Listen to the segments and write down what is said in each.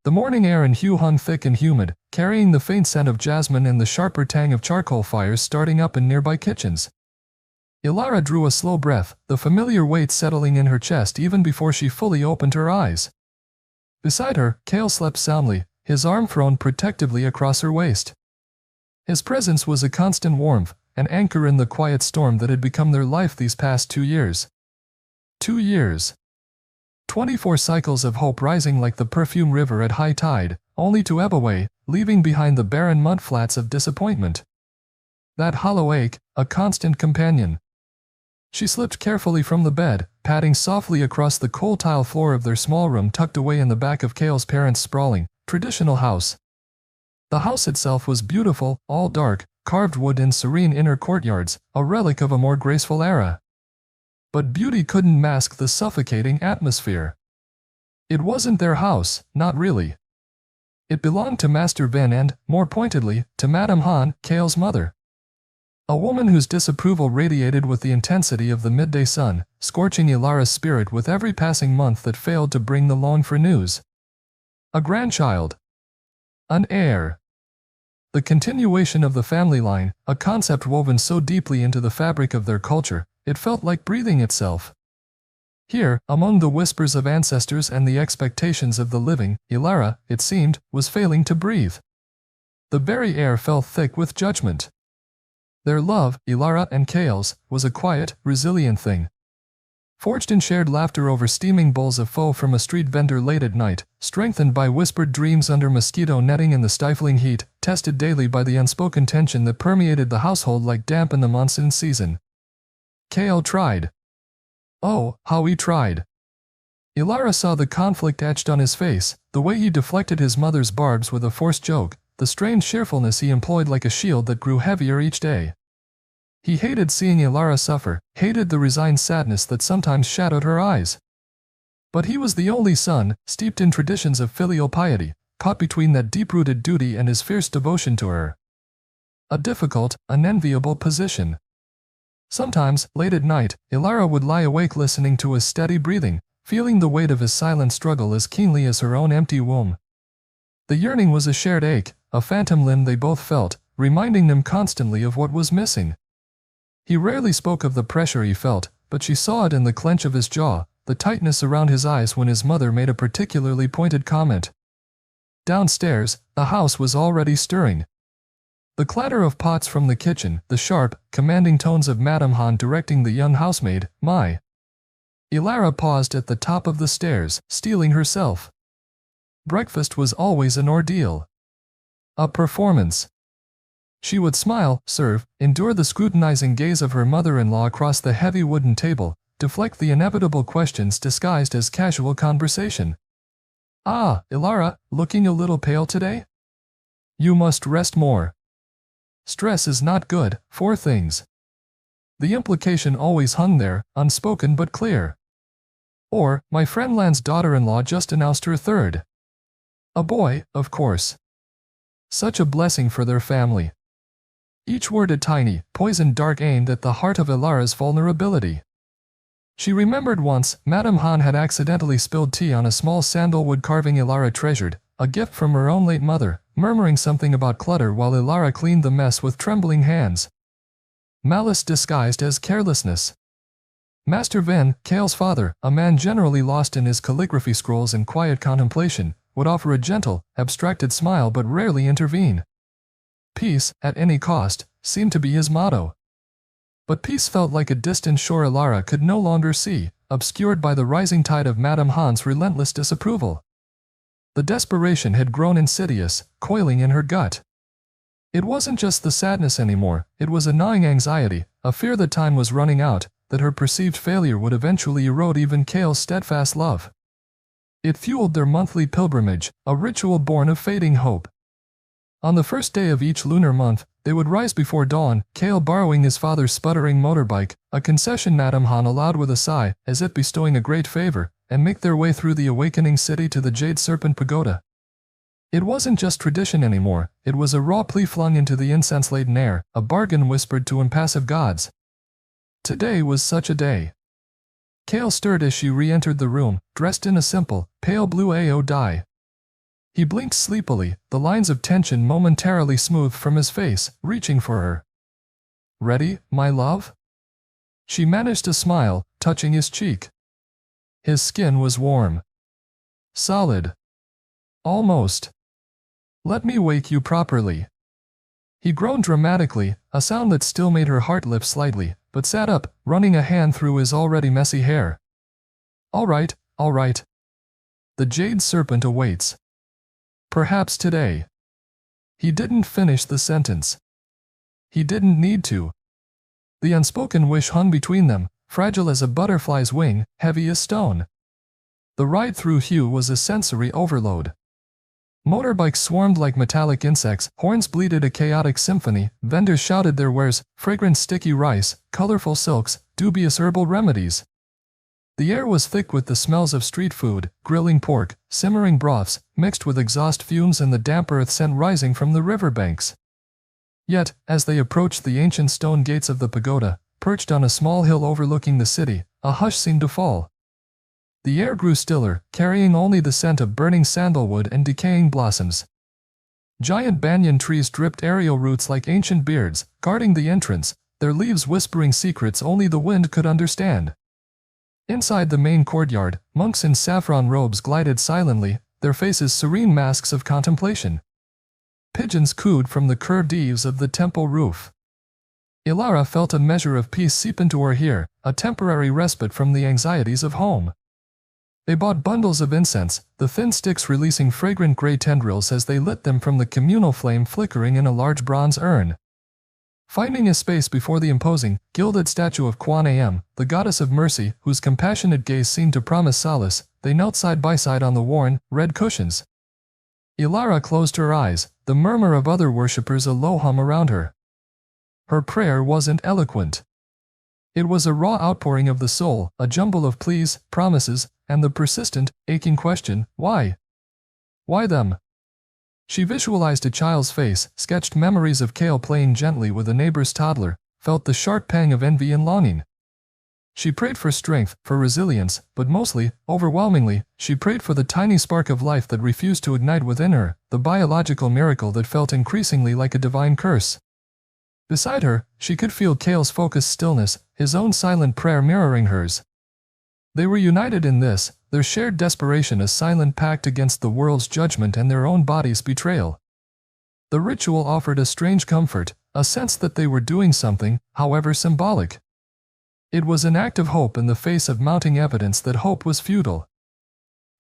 The morning air in Hue hung thick and humid, carrying the faint scent of jasmine and the sharper tang of charcoal fires starting up in nearby kitchens. Elara drew a slow breath, the familiar weight settling in her chest even before she fully opened her eyes. Beside her, Cale slept soundly, his arm thrown protectively across her waist. His presence was a constant warmth, an anchor in the quiet storm that had become their life these past 2 years. 2 years. 24 cycles of hope rising like the perfume river at high tide, only to ebb away, leaving behind the barren mudflats of disappointment. That hollow ache, a constant companion. She slipped carefully from the bed, padding softly across the coal tile floor of their small room tucked away in the back of Cale's parents' sprawling, traditional house. The house itself was beautiful, all dark, carved wood in serene inner courtyards, a relic of a more graceful era. But beauty couldn't mask the suffocating atmosphere. It wasn't their house, not really. It belonged to Master Vin and, more pointedly, to Madame Han, Cale's mother. A woman whose disapproval radiated with the intensity of the midday sun, scorching Elara's spirit with every passing month that failed to bring the longed-for news. A grandchild. An heir. The continuation of the family line, a concept woven so deeply into the fabric of their culture, it felt like breathing itself. Here, among the whispers of ancestors and the expectations of the living, Elara, it seemed, was failing to breathe. The very air felt thick with judgment. Their love, Elara and Cale's, was a quiet, resilient thing. Forged in shared laughter over steaming bowls of pho from a street vendor late at night, strengthened by whispered dreams under mosquito netting in the stifling heat, tested daily by the unspoken tension that permeated the household like damp in the monsoon season. Cale tried. Oh, how he tried. Elara saw the conflict etched on his face, the way he deflected his mother's barbs with a forced joke, the strange cheerfulness he employed like a shield that grew heavier each day. He hated seeing Elara suffer, hated the resigned sadness that sometimes shadowed her eyes. But he was the only son, steeped in traditions of filial piety, caught between that deep-rooted duty and his fierce devotion to her. A difficult, unenviable position. Sometimes, late at night, Elara would lie awake listening to his steady breathing, feeling the weight of his silent struggle as keenly as her own empty womb. The yearning was a shared ache, a phantom limb they both felt, reminding them constantly of what was missing. He rarely spoke of the pressure he felt, but she saw it in the clench of his jaw, the tightness around his eyes when his mother made a particularly pointed comment. Downstairs, the house was already stirring. The clatter of pots from the kitchen, the sharp, commanding tones of Madame Han directing the young housemaid, "My." Elara paused at the top of the stairs, steeling herself. Breakfast was always an ordeal. A performance. She would smile, serve, endure the scrutinizing gaze of her mother-in-law across the heavy wooden table, deflect the inevitable questions disguised as casual conversation. "Ah, Elara, looking a little pale today? You must rest more. Stress is not good for things." The implication always hung there, unspoken but clear. Or, "My friend Lan's daughter-in-law just announced her third. A boy, of course. Such a blessing for their family." Each word a tiny, poisoned dart aimed at the heart of Elara's vulnerability. She remembered once, Madame Han had accidentally spilled tea on a small sandalwood carving Elara treasured, a gift from her own late mother, murmuring something about clutter while Elara cleaned the mess with trembling hands. Malice disguised as carelessness. Master Vin, Cale's father, a man generally lost in his calligraphy scrolls and quiet contemplation, would offer a gentle, abstracted smile but rarely intervene. Peace, at any cost, seemed to be his motto. But peace felt like a distant shore Elara could no longer see, obscured by the rising tide of Madame Han's relentless disapproval. The desperation had grown insidious, coiling in her gut. It wasn't just the sadness anymore, it was a gnawing anxiety, a fear that time was running out, that her perceived failure would eventually erode even Cale's steadfast love. It fueled their monthly pilgrimage, a ritual born of fading hope. On the first day of each lunar month, they would rise before dawn, Cale borrowing his father's sputtering motorbike, a concession Madame Han allowed with a sigh, as if bestowing a great favor, and make their way through the awakening city to the Jade Serpent Pagoda. It wasn't just tradition anymore, it was a raw plea flung into the incense-laden air, a bargain whispered to impassive gods. Today was such a day. Cale stirred as she re-entered the room, dressed in a simple, pale blue AO dye. He blinked sleepily, the lines of tension momentarily smoothed from his face, reaching for her. "Ready, my love?" She managed to smile, touching his cheek. His skin was warm. Solid. Almost. "Let me wake you properly." He groaned dramatically, a sound that still made her heart lift slightly, but sat up, running a hand through his already messy hair. All right. The jade serpent awaits. Perhaps today." He didn't finish the sentence. He didn't need to. The unspoken wish hung between them, fragile as a butterfly's wing, heavy as stone. The ride through Hue was a sensory overload. Motorbikes swarmed like metallic insects, horns bleated a chaotic symphony, vendors shouted their wares, fragrant sticky rice, colorful silks, dubious herbal remedies. The air was thick with the smells of street food, grilling pork, simmering broths, mixed with exhaust fumes and the damp earth scent rising from the riverbanks. Yet, as they approached the ancient stone gates of the pagoda, perched on a small hill overlooking the city, a hush seemed to fall. The air grew stiller, carrying only the scent of burning sandalwood and decaying blossoms. Giant banyan trees dripped aerial roots like ancient beards, guarding the entrance, their leaves whispering secrets only the wind could understand. Inside the main courtyard, monks in saffron robes glided silently, their faces serene masks of contemplation. Pigeons cooed from the curved eaves of the temple roof. Elara felt a measure of peace seep into her ear, a temporary respite from the anxieties of home. They bought bundles of incense, the thin sticks releasing fragrant gray tendrils as they lit them from the communal flame flickering in a large bronze urn. Finding a space before the imposing, gilded statue of Kwan Am, the goddess of mercy, whose compassionate gaze seemed to promise solace, they knelt side by side on the worn, red cushions. Elara closed her eyes, the murmur of other worshippers a low hum around her. Her prayer wasn't eloquent. It was a raw outpouring of the soul, a jumble of pleas, promises, and the persistent, aching question, why? Why them? She visualized a child's face, sketched memories of Kale playing gently with a neighbor's toddler, felt the sharp pang of envy and longing. She prayed for strength, for resilience, but mostly, overwhelmingly, she prayed for the tiny spark of life that refused to ignite within her, the biological miracle that felt increasingly like a divine curse. Beside her, she could feel Kale's focused stillness, his own silent prayer mirroring hers. They were united in this, their shared desperation a silent pact against the world's judgment and their own bodies' betrayal. The ritual offered a strange comfort, a sense that they were doing something, however symbolic. It was an act of hope in the face of mounting evidence that hope was futile.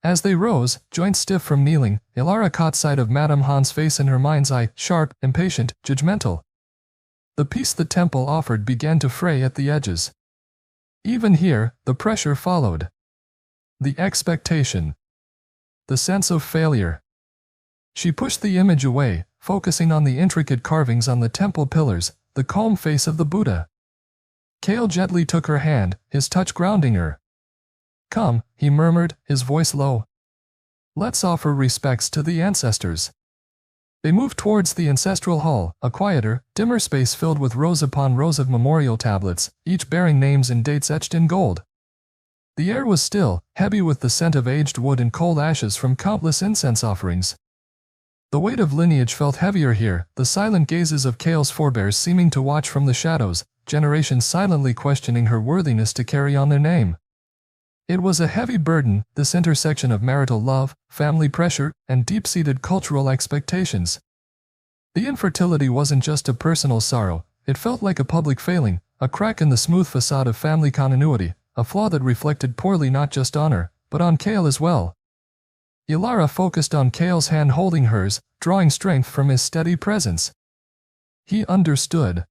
As they rose, joints stiff from kneeling, Elara caught sight of Madame Han's face in her mind's eye, sharp, impatient, judgmental. The peace the temple offered began to fray at the edges. Even here, the pressure followed. The expectation. The sense of failure. She pushed the image away, focusing on the intricate carvings on the temple pillars, the calm face of the Buddha. Kale gently took her hand, his touch grounding her. "Come," he murmured, his voice low. "Let's offer respects to the ancestors." They moved towards the ancestral hall, a quieter, dimmer space filled with rows upon rows of memorial tablets, each bearing names and dates etched in gold. The air was still, heavy with the scent of aged wood and cold ashes from countless incense offerings. The weight of lineage felt heavier here, the silent gazes of Kale's forebears seeming to watch from the shadows, generations silently questioning her worthiness to carry on their name. It was a heavy burden, this intersection of marital love, family pressure, and deep-seated cultural expectations. The infertility wasn't just a personal sorrow, it felt like a public failing, a crack in the smooth facade of family continuity, a flaw that reflected poorly not just on her, but on Kale as well. Elara focused on Kale's hand holding hers, drawing strength from his steady presence. He understood.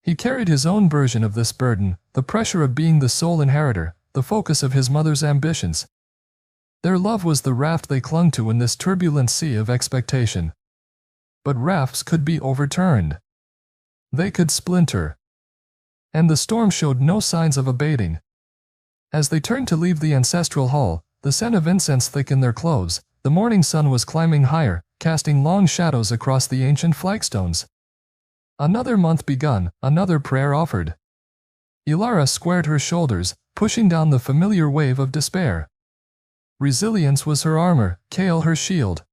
He carried his own version of this burden, the pressure of being the sole inheritor, the focus of his mother's ambitions. Their love was the raft they clung to in this turbulent sea of expectation. But rafts could be overturned. They could splinter. And the storm showed no signs of abating. As they turned to leave the ancestral hall, the scent of incense thickened their clothes, the morning sun was climbing higher, casting long shadows across the ancient flagstones. Another month begun, another prayer offered. Elara squared her shoulders, pushing down the familiar wave of despair. Resilience was her armor, Kale her shield.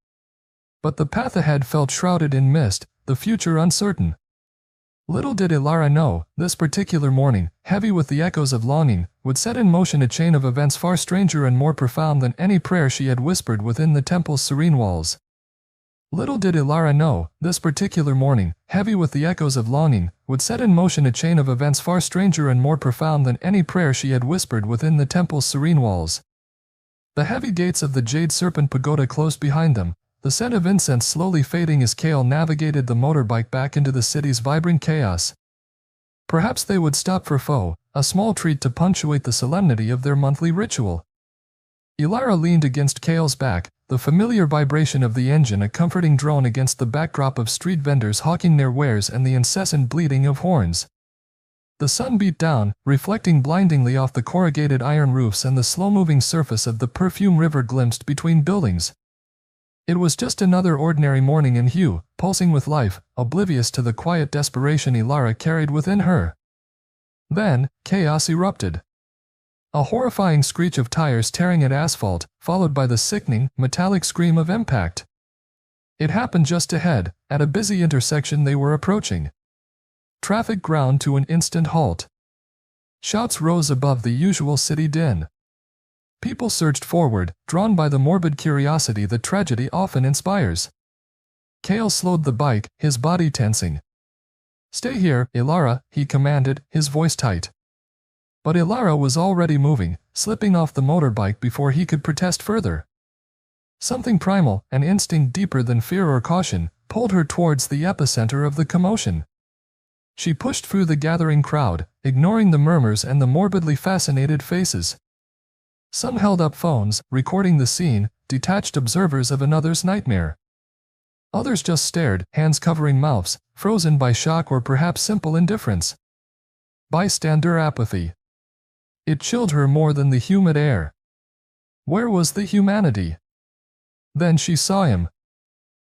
But the path ahead felt shrouded in mist, the future uncertain. Little did Elara know, this particular morning, heavy with the echoes of longing, would set in motion a chain of events far stranger and more profound than any prayer she had whispered within the temple's serene walls. Little did Elara know, this particular morning, heavy with the echoes of longing, would set in motion a chain of events far stranger and more profound than any prayer she had whispered within the temple's serene walls. The heavy gates of the Jade Serpent Pagoda closed behind them, the scent of incense slowly fading as Kale navigated the motorbike back into the city's vibrant chaos. Perhaps they would stop for pho, a small treat to punctuate the solemnity of their monthly ritual. Elara leaned against Kale's back, the familiar vibration of the engine a comforting drone against the backdrop of street vendors hawking their wares and the incessant bleating of horns. The sun beat down, reflecting blindingly off the corrugated iron roofs, and the slow-moving surface of the perfume river glimpsed between buildings. It was just another ordinary morning in Hue, pulsing with life, oblivious to the quiet desperation Elara carried within her. Then, chaos erupted. A horrifying screech of tires tearing at asphalt, followed by the sickening, metallic scream of impact. It happened just ahead, at a busy intersection they were approaching. Traffic ground to an instant halt. Shouts rose above the usual city din. People surged forward, drawn by the morbid curiosity that tragedy often inspires. Kale slowed the bike, his body tensing. "Stay here, Elara," he commanded, his voice tight. But Elara was already moving, slipping off the motorbike before he could protest further. Something primal, an instinct deeper than fear or caution, pulled her towards the epicenter of the commotion. She pushed through the gathering crowd, ignoring the murmurs and the morbidly fascinated faces. Some held up phones, recording the scene, detached observers of another's nightmare. Others just stared, hands covering mouths, frozen by shock or perhaps simple indifference. Bystander apathy. It chilled her more than the humid air. Where was the humanity? Then she saw him.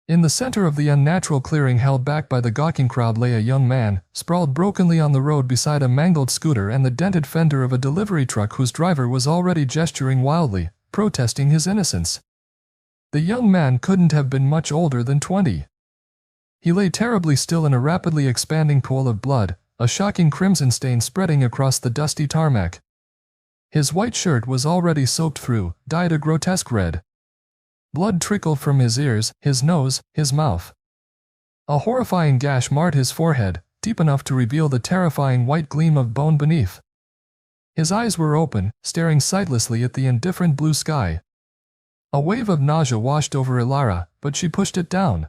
In the center of the unnatural clearing held back by the gawking crowd lay a young man, sprawled brokenly on the road beside a mangled scooter and the dented fender of a delivery truck whose driver was already gesturing wildly, protesting his innocence. The young man couldn't have been much older than 20. He lay terribly still in a rapidly expanding pool of blood, a shocking crimson stain spreading across the dusty tarmac. His white shirt was already soaked through, dyed a grotesque red. Blood trickled from his ears, his nose, his mouth. A horrifying gash marred his forehead, deep enough to reveal the terrifying white gleam of bone beneath. His eyes were open, staring sightlessly at the indifferent blue sky. A wave of nausea washed over Elara, but she pushed it down.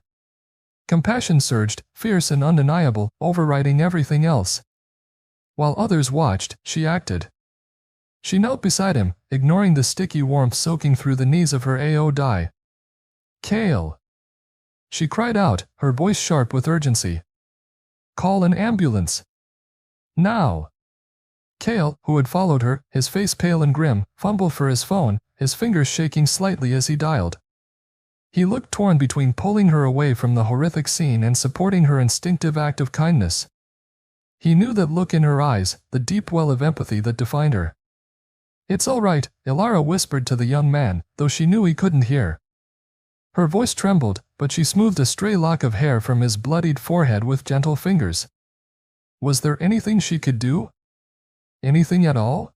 Compassion surged, fierce and undeniable, overriding everything else. While others watched, she acted. She knelt beside him, ignoring the sticky warmth soaking through the knees of her AO dye. "Kale!" She cried out, her voice sharp with urgency. "Call an ambulance! Now!" Kale, who had followed her, his face pale and grim, fumbled for his phone, his fingers shaking slightly as he dialed. He looked torn between pulling her away from the horrific scene and supporting her instinctive act of kindness. He knew that look in her eyes, the deep well of empathy that defined her. "It's all right," Elara whispered to the young man, though she knew he couldn't hear. Her voice trembled, but she smoothed a stray lock of hair from his bloodied forehead with gentle fingers. Was there anything she could do? Anything at all?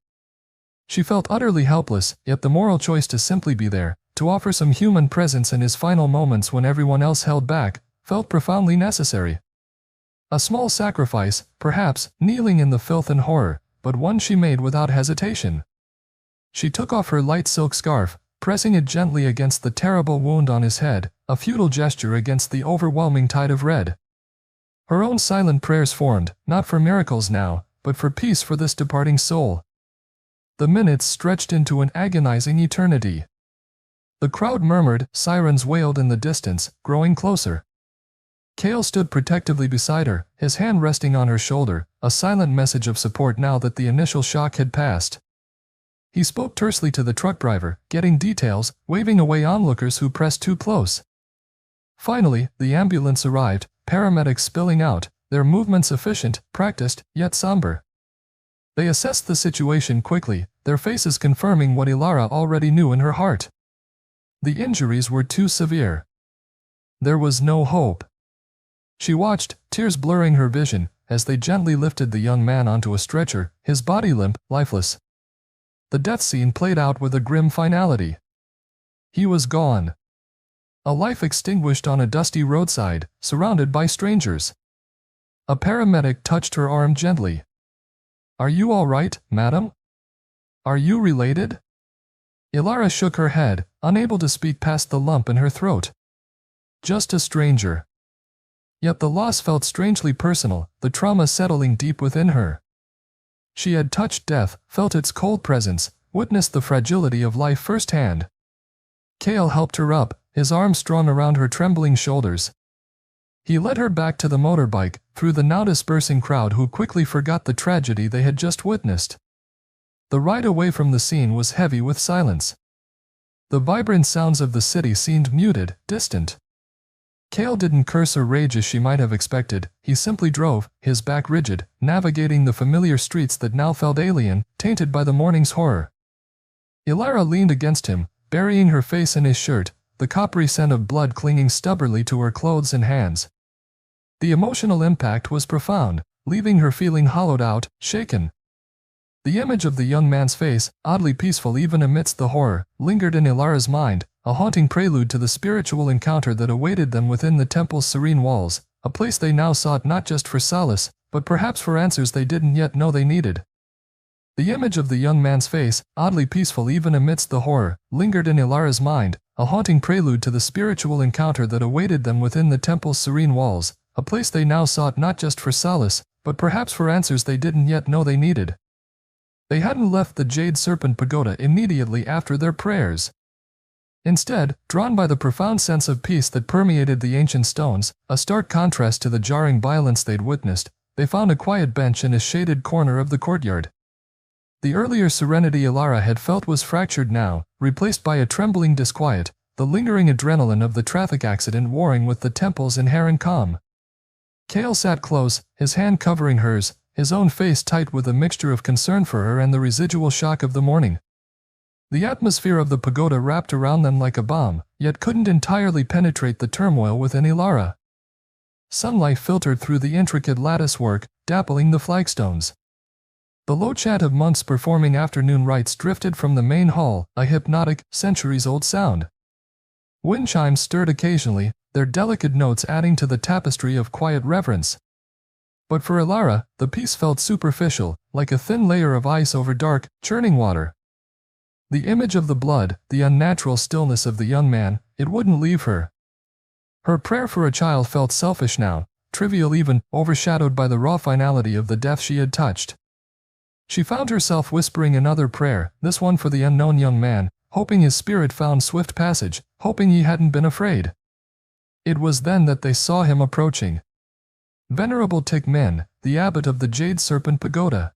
She felt utterly helpless, yet the moral choice to simply be there, to offer some human presence in his final moments when everyone else held back, felt profoundly necessary. A small sacrifice, perhaps, kneeling in the filth and horror, but one she made without hesitation. She took off her light silk scarf, pressing it gently against the terrible wound on his head, a futile gesture against the overwhelming tide of red. Her own silent prayers formed, not for miracles now, but for peace for this departing soul. The minutes stretched into an agonizing eternity. The crowd murmured, sirens wailed in the distance, growing closer. Kale stood protectively beside her, his hand resting on her shoulder, a silent message of support now that the initial shock had passed. He spoke tersely to the truck driver, getting details, waving away onlookers who pressed too close. Finally, the ambulance arrived, paramedics spilling out, their movements efficient, practiced, yet somber. They assessed the situation quickly, their faces confirming what Elara already knew in her heart. The injuries were too severe. There was no hope. She watched, tears blurring her vision, as they gently lifted the young man onto a stretcher, his body limp, lifeless. The death scene played out with a grim finality. He was gone. A life extinguished on a dusty roadside, surrounded by strangers. A paramedic touched her arm gently. "Are you all right, madam? Are you related?" Elara shook her head, unable to speak past the lump in her throat. Just a stranger. Yet the loss felt strangely personal, the trauma settling deep within her. She had touched death, felt its cold presence, witnessed the fragility of life firsthand. Cale helped her up, his arm strung around her trembling shoulders. He led her back to the motorbike, through the now dispersing crowd who quickly forgot the tragedy they had just witnessed. The ride away from the scene was heavy with silence. The vibrant sounds of the city seemed muted, distant. Cale didn't curse or rage as she might have expected, he simply drove, his back rigid, navigating the familiar streets that now felt alien, tainted by the morning's horror. Elara leaned against him, burying her face in his shirt, the coppery scent of blood clinging stubbornly to her clothes and hands. The emotional impact was profound, leaving her feeling hollowed out, shaken. The image of the young man's face, oddly peaceful even amidst the horror, lingered in Elara's mind, a haunting prelude to the spiritual encounter that awaited them within the temple's serene walls, a place they now sought not just for solace, but perhaps for answers they didn't yet know they needed. The image of the young man's face, oddly peaceful even amidst the horror, lingered in Elara's mind, a haunting prelude to the spiritual encounter that awaited them within the temple's serene walls, a place they now sought not just for solace, but perhaps for answers they didn't yet know they needed. They hadn't left the Jade Serpent Pagoda immediately after their prayers. Instead, drawn by the profound sense of peace that permeated the ancient stones, a stark contrast to the jarring violence they'd witnessed, they found a quiet bench in a shaded corner of the courtyard. The earlier serenity Elara had felt was fractured now, replaced by a trembling disquiet, the lingering adrenaline of the traffic accident warring with the temple's inherent calm. Cale sat close, his hand covering hers, his own face tight with a mixture of concern for her and the residual shock of the morning. The atmosphere of the pagoda wrapped around them like a bomb, yet couldn't entirely penetrate the turmoil within Elara. Sunlight filtered through the intricate latticework, dappling the flagstones. The low chant of monks performing afternoon rites drifted from the main hall, a hypnotic, centuries-old sound. Wind chimes stirred occasionally, their delicate notes adding to the tapestry of quiet reverence. But for Elara, the peace felt superficial, like a thin layer of ice over dark, churning water. The image of the blood, the unnatural stillness of the young man, it wouldn't leave her. Her prayer for a child felt selfish now, trivial even, overshadowed by the raw finality of the death she had touched. She found herself whispering another prayer, this one for the unknown young man, hoping his spirit found swift passage, hoping he hadn't been afraid. It was then that they saw him approaching. Venerable Tikmin, the abbot of the Jade Serpent Pagoda.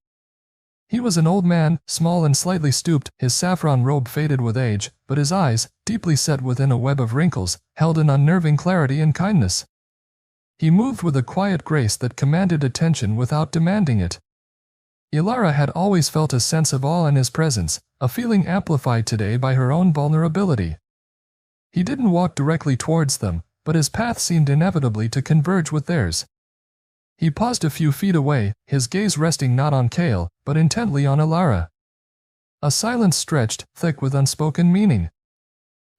He was an old man, small and slightly stooped, his saffron robe faded with age, but his eyes, deeply set within a web of wrinkles, held an unnerving clarity and kindness. He moved with a quiet grace that commanded attention without demanding it. Elara had always felt a sense of awe in his presence, a feeling amplified today by her own vulnerability. He didn't walk directly towards them, but his path seemed inevitably to converge with theirs. He paused a few feet away, his gaze resting not on Cale, but intently on Elara. A silence stretched, thick with unspoken meaning.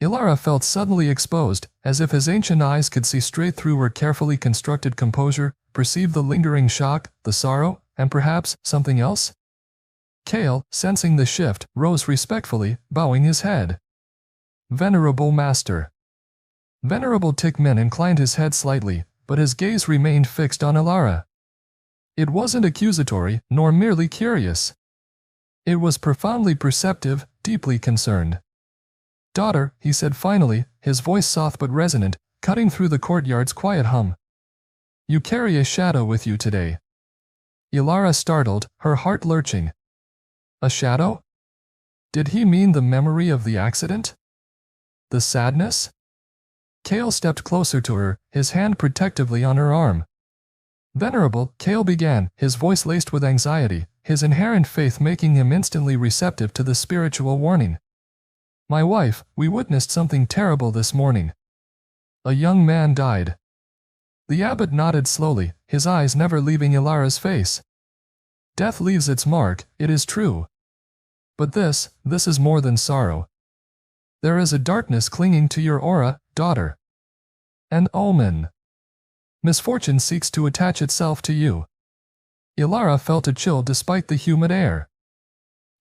Elara felt suddenly exposed, as if his ancient eyes could see straight through her carefully constructed composure, perceive the lingering shock, the sorrow, and perhaps something else? Cale, sensing the shift, rose respectfully, bowing his head. Venerable Master. Venerable Tikmin inclined his head slightly, but his gaze remained fixed on Elara. It wasn't accusatory, nor merely curious. It was profoundly perceptive, deeply concerned. Daughter, he said finally, his voice soft but resonant, cutting through the courtyard's quiet hum. You carry a shadow with you today. Elara startled, her heart lurching. A shadow? Did he mean the memory of the accident? The sadness? Cale stepped closer to her, his hand protectively on her arm. Venerable, Cale began, his voice laced with anxiety, his inherent faith making him instantly receptive to the spiritual warning. My wife, we witnessed something terrible this morning. A young man died. The abbot nodded slowly, his eyes never leaving Elara's face. Death leaves its mark, it is true. But this is more than sorrow. There is a darkness clinging to your aura, daughter. An omen. Misfortune seeks to attach itself to you. Elara felt a chill despite the humid air.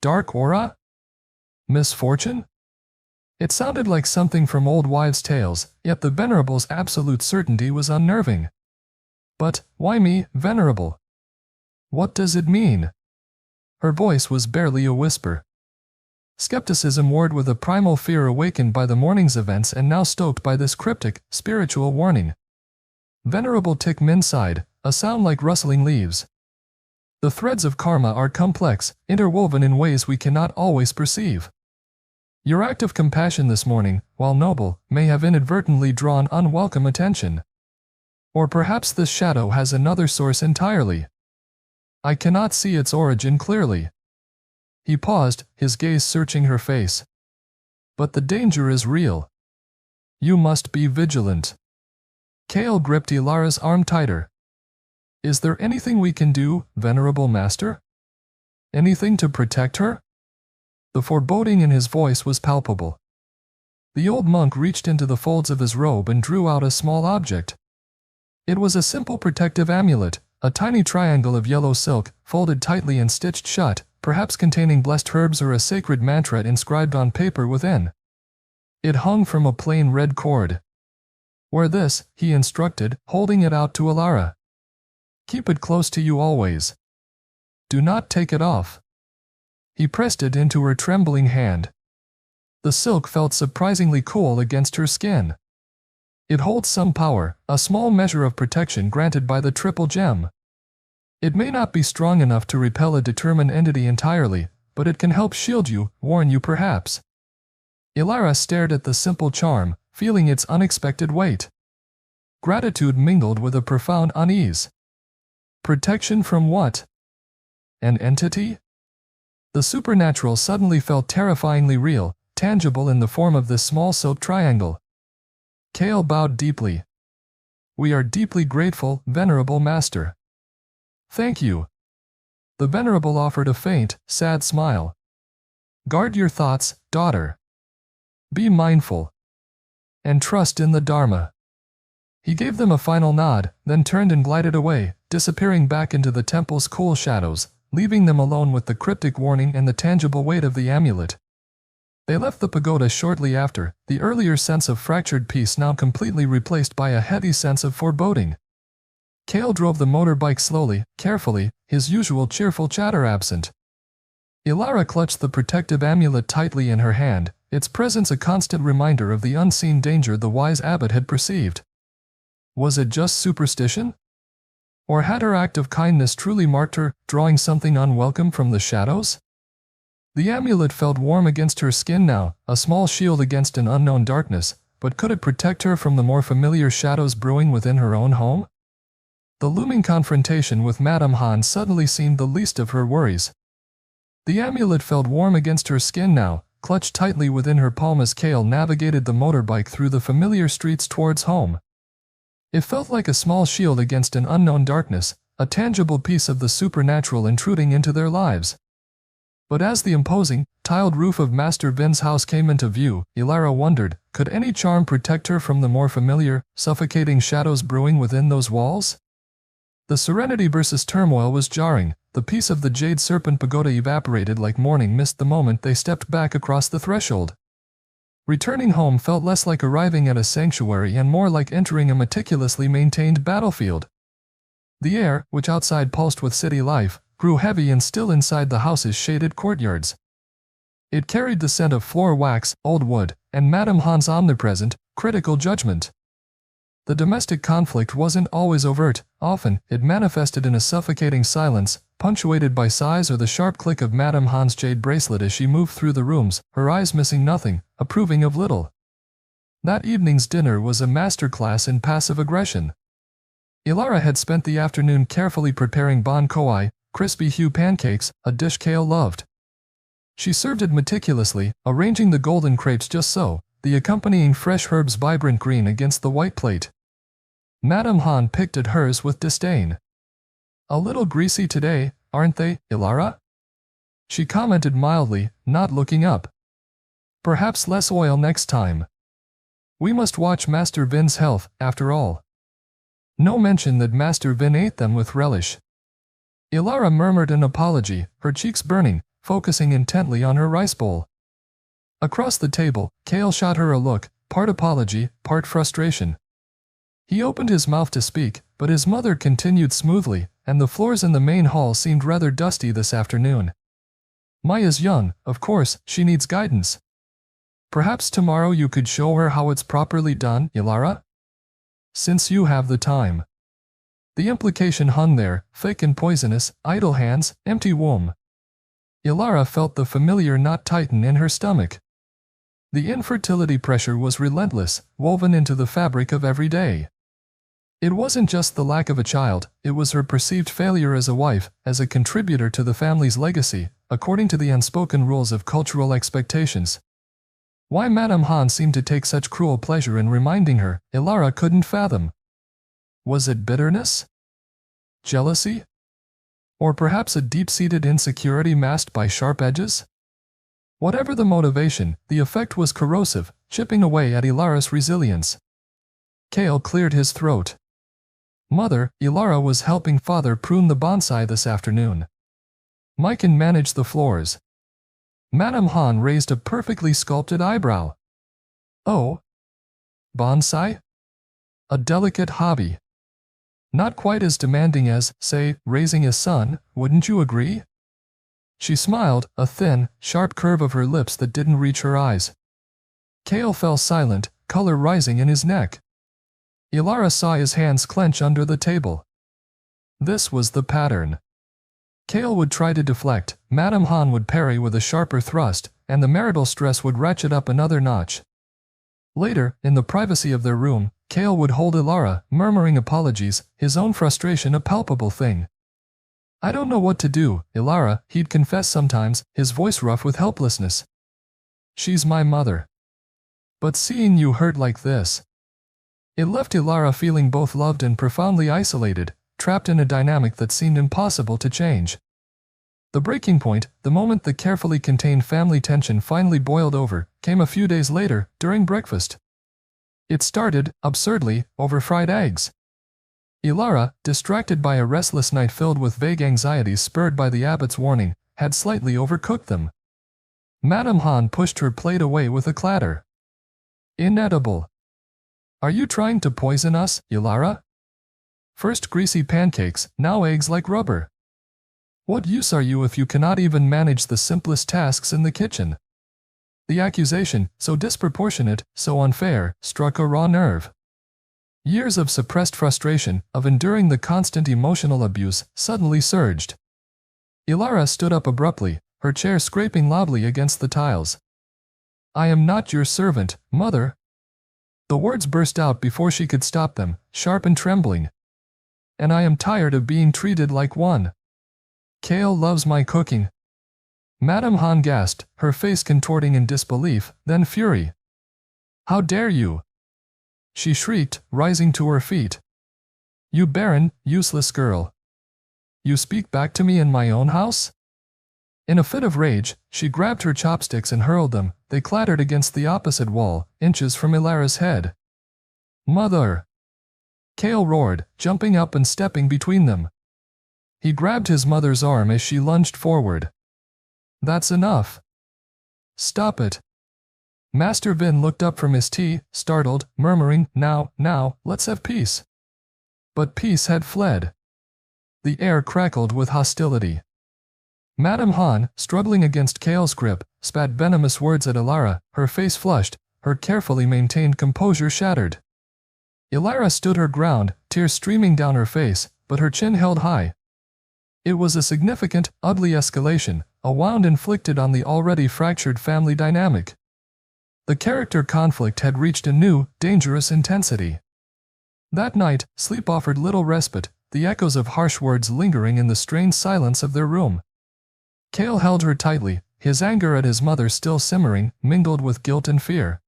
Dark aura? Misfortune? It sounded like something from old wives' tales, yet the Venerable's absolute certainty was unnerving. But, why me, Venerable? What does it mean? Her voice was barely a whisper. Skepticism warred with a primal fear awakened by the morning's events and now stoked by this cryptic, spiritual warning. Venerable Tik Min sighed, a sound like rustling leaves. The threads of karma are complex, interwoven in ways we cannot always perceive. Your act of compassion this morning, while noble, may have inadvertently drawn unwelcome attention. Or perhaps this shadow has another source entirely. I cannot see its origin clearly. He paused, his gaze searching her face. But the danger is real. You must be vigilant. Kale gripped Elara's arm tighter. Is there anything we can do, Venerable Master? Anything to protect her? The foreboding in his voice was palpable. The old monk reached into the folds of his robe and drew out a small object. It was a simple protective amulet, a tiny triangle of yellow silk, folded tightly and stitched shut, perhaps containing blessed herbs or a sacred mantra inscribed on paper within. It hung from a plain red cord. Wear this, he instructed, holding it out to Elara. Keep it close to you always. Do not take it off. He pressed it into her trembling hand. The silk felt surprisingly cool against her skin. It holds some power, a small measure of protection granted by the triple gem. It may not be strong enough to repel a determined entity entirely, but it can help shield you, warn you perhaps. Elara stared at the simple charm, feeling its unexpected weight. Gratitude mingled with a profound unease. Protection from what? An entity? The supernatural suddenly felt terrifyingly real, tangible in the form of this small silk triangle. Kale bowed deeply. We are deeply grateful, Venerable Master. Thank you. The Venerable offered a faint, sad smile. Guard your thoughts, daughter. Be mindful. And trust in the Dharma. He gave them a final nod, then turned and glided away, disappearing back into the temple's cool shadows, leaving them alone with the cryptic warning and the tangible weight of the amulet. They left the pagoda shortly after, the earlier sense of fractured peace now completely replaced by a heavy sense of foreboding. Kale drove the motorbike slowly, carefully, his usual cheerful chatter absent. Elara clutched the protective amulet tightly in her hand, its presence a constant reminder of the unseen danger the wise abbot had perceived. Was it just superstition? Or had her act of kindness truly marked her, drawing something unwelcome from the shadows? The amulet felt warm against her skin now, a small shield against an unknown darkness, but could it protect her from the more familiar shadows brewing within her own home? The looming confrontation with Madame Han suddenly seemed the least of her worries. The amulet felt warm against her skin now, clutched tightly within her palm as Kale navigated the motorbike through the familiar streets towards home. It felt like a small shield against an unknown darkness, a tangible piece of the supernatural intruding into their lives. But as the imposing, tiled roof of Master Vin's house came into view, Elara wondered, could any charm protect her from the more familiar, suffocating shadows brewing within those walls? The serenity versus turmoil was jarring. The peace of the Jade Serpent Pagoda evaporated like morning mist the moment they stepped back across the threshold. Returning home felt less like arriving at a sanctuary and more like entering a meticulously maintained battlefield. The air, which outside pulsed with city life, grew heavy and still inside the house's shaded courtyards. It carried the scent of floor wax, old wood, and Madame Han's omnipresent, critical judgment. The domestic conflict wasn't always overt, often it manifested in a suffocating silence, punctuated by sighs or the sharp click of Madame Han's jade bracelet as she moved through the rooms, her eyes missing nothing, approving of little. That evening's dinner was a masterclass in passive aggression. Elara had spent the afternoon carefully preparing bon koi, crispy hue pancakes, a dish Kale loved. She served it meticulously, arranging the golden crepes just so, the accompanying fresh herbs vibrant green against the white plate. Madame Han picked at hers with disdain. "A little greasy today, aren't they, Elara?" she commented mildly, not looking up. "Perhaps less oil next time. We must watch Master Vin's health, after all." No mention that Master Vin ate them with relish. Elara murmured an apology, her cheeks burning, focusing intently on her rice bowl. Across the table, Kale shot her a look, part apology, part frustration. He opened his mouth to speak, but his mother continued smoothly, and the floors in the main hall seemed rather dusty this afternoon. "Maya's young, of course, she needs guidance. Perhaps tomorrow you could show her how it's properly done, Elara? Since you have the time." The implication hung there, thick and poisonous, idle hands, empty womb. Elara felt the familiar knot tighten in her stomach. The infertility pressure was relentless, woven into the fabric of every day. It wasn't just the lack of a child, it was her perceived failure as a wife, as a contributor to the family's legacy, according to the unspoken rules of cultural expectations. Why Madame Han seemed to take such cruel pleasure in reminding her, Elara couldn't fathom. Was it bitterness? Jealousy? Or perhaps a deep-seated insecurity masked by sharp edges? Whatever the motivation, the effect was corrosive, chipping away at Elara's resilience. Kale cleared his throat. "Mother, Elara was helping Father prune the bonsai this afternoon. Mike can manage the floors." Madame Han raised a perfectly sculpted eyebrow. "Oh? Bonsai? A delicate hobby. Not quite as demanding as, say, raising a son, wouldn't you agree?" She smiled, a thin, sharp curve of her lips that didn't reach her eyes. Kale fell silent, color rising in his neck. Elara saw his hands clench under the table. This was the pattern. Kale would try to deflect, Madame Han would parry with a sharper thrust, and the marital stress would ratchet up another notch. Later, in the privacy of their room, Kale would hold Elara, murmuring apologies, his own frustration a palpable thing. "I don't know what to do, Elara," he'd confess sometimes, his voice rough with helplessness. "She's my mother. But seeing you hurt like this..." It left Elara feeling both loved and profoundly isolated, trapped in a dynamic that seemed impossible to change. The breaking point, the moment the carefully contained family tension finally boiled over, came a few days later, during breakfast. It started, absurdly, over fried eggs. Elara, distracted by a restless night filled with vague anxieties spurred by the abbot's warning, had slightly overcooked them. Madame Han pushed her plate away with a clatter. "Inedible. Are you trying to poison us, Elara? First greasy pancakes, now eggs like rubber. What use are you if you cannot even manage the simplest tasks in the kitchen?" The accusation, so disproportionate, so unfair, struck a raw nerve. Years of suppressed frustration, of enduring the constant emotional abuse, suddenly surged. Elara stood up abruptly, her chair scraping loudly against the tiles. "I am not your servant, Mother." The words burst out before she could stop them, sharp and trembling. "And I am tired of being treated like one. Kale loves my cooking." Madame Han gasped, her face contorting in disbelief, then fury. "How dare you!" she shrieked, rising to her feet. "You barren, useless girl. You speak back to me in my own house?" In a fit of rage, she grabbed her chopsticks and hurled them. They clattered against the opposite wall, inches from Elara's head. "Mother!" Kale roared, jumping up and stepping between them. He grabbed his mother's arm as she lunged forward. "That's enough. Stop it." Master Vin looked up from his tea, startled, murmuring, now, let's have peace." But peace had fled. The air crackled with hostility. Madame Han, struggling against Kale's grip, spat venomous words at Elara, her face flushed, her carefully maintained composure shattered. Elara stood her ground, tears streaming down her face, but her chin held high. It was a significant, ugly escalation, a wound inflicted on the already fractured family dynamic. The character conflict had reached a new, dangerous intensity. That night, sleep offered little respite, the echoes of harsh words lingering in the strained silence of their room. Kale held her tightly, his anger at his mother still simmering, mingled with guilt and fear.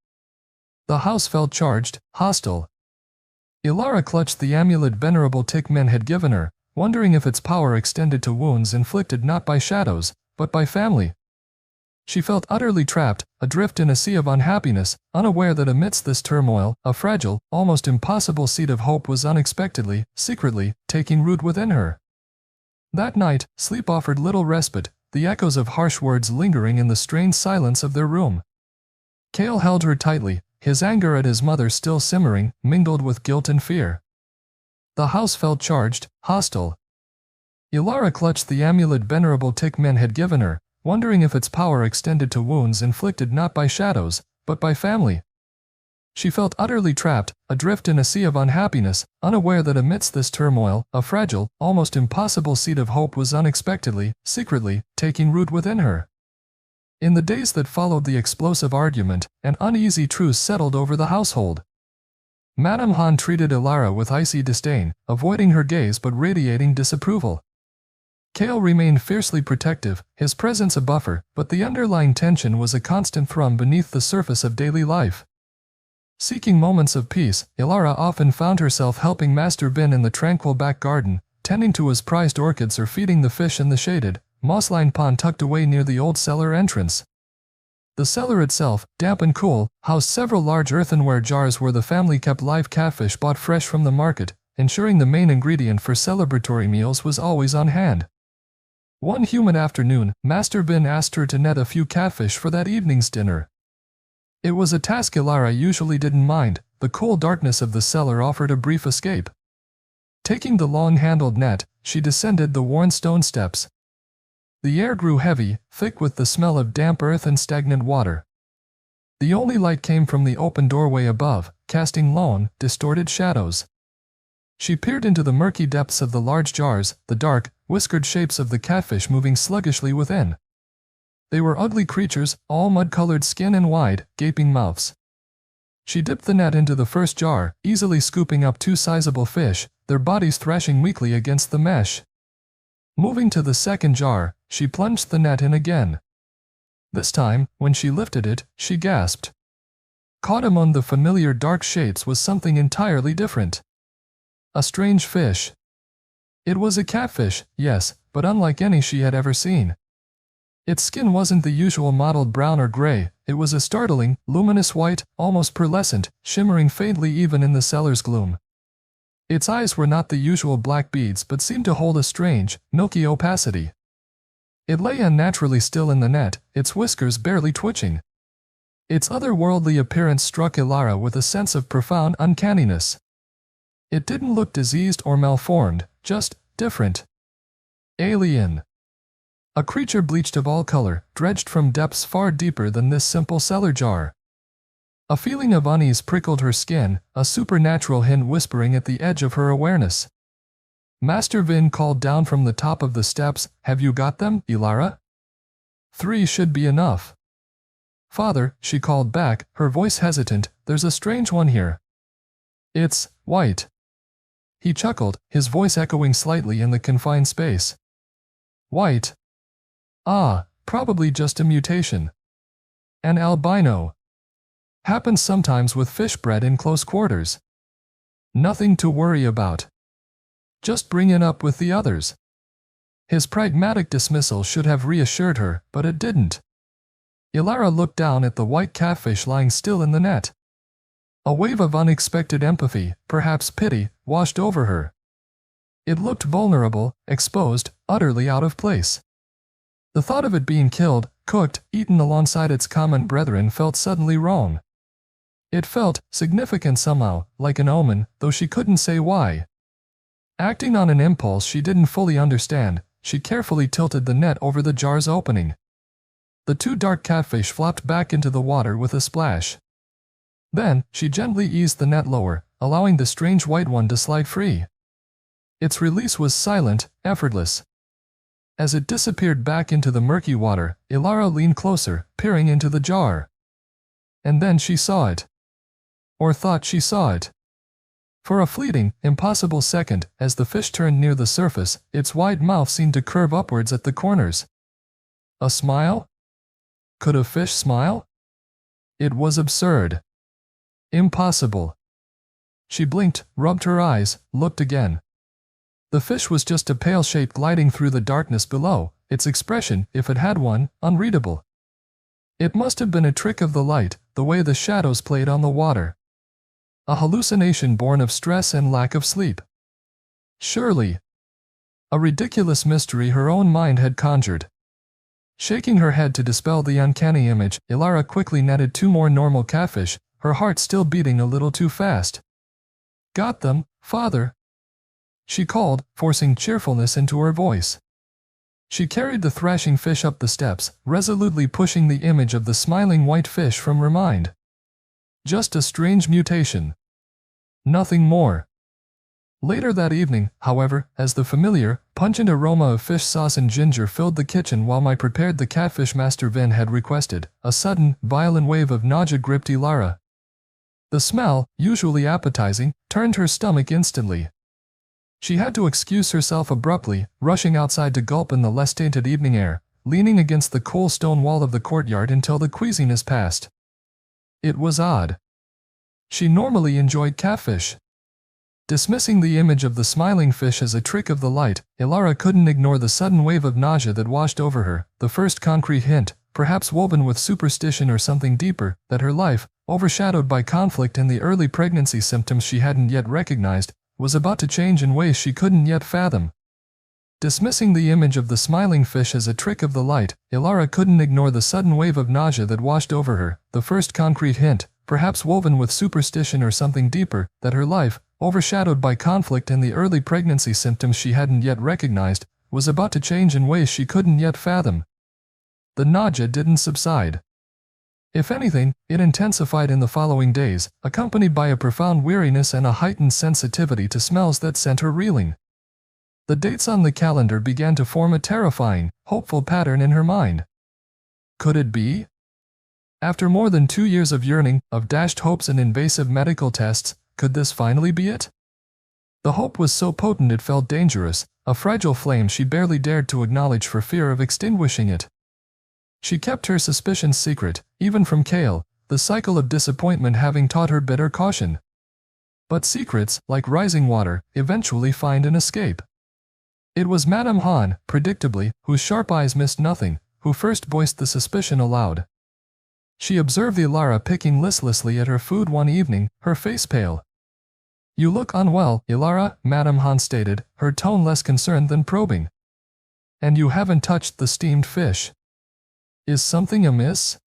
The house felt charged, hostile. Elara clutched the amulet venerable Tickmen had given her, wondering if its power extended to wounds inflicted not by shadows, but by family. She felt utterly trapped, adrift in a sea of unhappiness, unaware that amidst this turmoil, a fragile, almost impossible seed of hope was unexpectedly, secretly, taking root within her. That night, sleep offered little respite, the echoes of harsh words lingering in the strained silence of their room. Cale held her tightly, his anger at his mother still simmering, mingled with guilt and fear. The house felt charged, hostile. Elara clutched the amulet venerable Tickmen had given her, wondering if its power extended to wounds inflicted not by shadows, but by family. She felt utterly trapped, adrift in a sea of unhappiness, unaware that amidst this turmoil, a fragile, almost impossible seed of hope was unexpectedly, secretly, taking root within her. In the days that followed the explosive argument, an uneasy truce settled over the household. Madame Han treated Elara with icy disdain, avoiding her gaze but radiating disapproval. Cale remained fiercely protective, his presence a buffer, but the underlying tension was a constant thrum beneath the surface of daily life. Seeking moments of peace, Elara often found herself helping Master Bin in the tranquil back garden, tending to his prized orchids or feeding the fish in the shaded, moss-lined pond tucked away near the old cellar entrance. The cellar itself, damp and cool, housed several large earthenware jars where the family kept live catfish bought fresh from the market, ensuring the main ingredient for celebratory meals was always on hand. One humid afternoon, Master Bin asked her to net a few catfish for that evening's dinner. It was a task Elara usually didn't mind, the cool darkness of the cellar offered a brief escape. Taking the long-handled net, she descended the worn stone steps. The air grew heavy, thick with the smell of damp earth and stagnant water. The only light came from the open doorway above, casting lone, distorted shadows. She peered into the murky depths of the large jars, the dark, whiskered shapes of the catfish moving sluggishly within. They were ugly creatures, all mud-colored skin and wide, gaping mouths. She dipped the net into the first jar, easily scooping up 2 sizable fish, their bodies thrashing weakly against the mesh. Moving to the second jar, she plunged the net in again. This time, when she lifted it, she gasped. Caught among the familiar dark shades was something entirely different. A strange fish. It was a catfish, yes, but unlike any she had ever seen. Its skin wasn't the usual mottled brown or gray, it was a startling, luminous white, almost pearlescent, shimmering faintly even in the cellar's gloom. Its eyes were not the usual black beads but seemed to hold a strange, milky opacity. It lay unnaturally still in the net, its whiskers barely twitching. Its otherworldly appearance struck Elara with a sense of profound uncanniness. It didn't look diseased or malformed, just different. Alien. A creature bleached of all color, dredged from depths far deeper than this simple cellar jar. A feeling of unease prickled her skin, a supernatural hint whispering at the edge of her awareness. Master Vin called down from the top of the steps, "Have you got them, Elara?" 3 should be enough. "Father," she called back, her voice hesitant, "there's a strange one here. It's white." He chuckled, his voice echoing slightly in the confined space. "White? Ah, probably just a mutation. An albino. Happens sometimes with fish bred in close quarters. Nothing to worry about. Just bring it up with the others." His pragmatic dismissal should have reassured her, but it didn't. Elara looked down at the white catfish lying still in the net. A wave of unexpected empathy, perhaps pity, washed over her. It looked vulnerable, exposed, utterly out of place. The thought of it being killed, cooked, eaten alongside its common brethren felt suddenly wrong. It felt significant somehow, like an omen, though she couldn't say why. Acting on an impulse she didn't fully understand, she carefully tilted the net over the jar's opening. The 2 dark catfish flopped back into the water with a splash. Then, she gently eased the net lower, allowing the strange white one to slide free. Its release was silent, effortless. As it disappeared back into the murky water, Elara leaned closer, peering into the jar. And then she saw it. Or thought she saw it. For a fleeting, impossible second, as the fish turned near the surface, its wide mouth seemed to curve upwards at the corners. A smile? Could a fish smile? It was absurd. Impossible. She blinked, rubbed her eyes, looked again. The fish was just a pale shape gliding through the darkness below, its expression, if it had one, unreadable. It must have been a trick of the light, the way the shadows played on the water. A hallucination born of stress and lack of sleep. Surely. A ridiculous mystery her own mind had conjured. Shaking her head to dispel the uncanny image, Elara quickly netted 2 more normal catfish, her heart still beating a little too fast. "Got them, father," she called, forcing cheerfulness into her voice. She carried the thrashing fish up the steps, resolutely pushing the image of the smiling white fish from her mind. Just a strange mutation. Nothing more. Later that evening, however, as the familiar, pungent aroma of fish sauce and ginger filled the kitchen while I prepared the catfish Master Vin had requested, a sudden, violent wave of nausea gripped Elara. The smell, usually appetizing, turned her stomach instantly. She had to excuse herself abruptly, rushing outside to gulp in the less tainted evening air, leaning against the cool stone wall of the courtyard until the queasiness passed. It was odd. She normally enjoyed catfish. Dismissing the image of the smiling fish as a trick of the light, Elara couldn't ignore the sudden wave of nausea that washed over her, the first concrete hint, perhaps woven with superstition or something deeper, that her life, overshadowed by conflict and the early pregnancy symptoms she hadn't yet recognized, was about to change in ways she couldn't yet fathom. Dismissing the image of the smiling fish as a trick of the light, Elara couldn't ignore the sudden wave of nausea that washed over her, the first concrete hint, perhaps woven with superstition or something deeper, that her life, overshadowed by conflict and the early pregnancy symptoms she hadn't yet recognized, was about to change in ways she couldn't yet fathom. The nausea didn't subside. If anything, it intensified in the following days, accompanied by a profound weariness and a heightened sensitivity to smells that sent her reeling. The dates on the calendar began to form a terrifying, hopeful pattern in her mind. Could it be? After more than 2 years of yearning, of dashed hopes and invasive medical tests, could this finally be it? The hope was so potent it felt dangerous, a fragile flame she barely dared to acknowledge for fear of extinguishing it. She kept her suspicions secret, even from Kale, the cycle of disappointment having taught her bitter caution. But secrets, like rising water, eventually find an escape. It was Madame Han, predictably, whose sharp eyes missed nothing, who first voiced the suspicion aloud. She observed Elara picking listlessly at her food one evening, her face pale. "You look unwell, Elara," Madame Han stated, her tone less concerned than probing. "And you haven't touched the steamed fish. Is something amiss?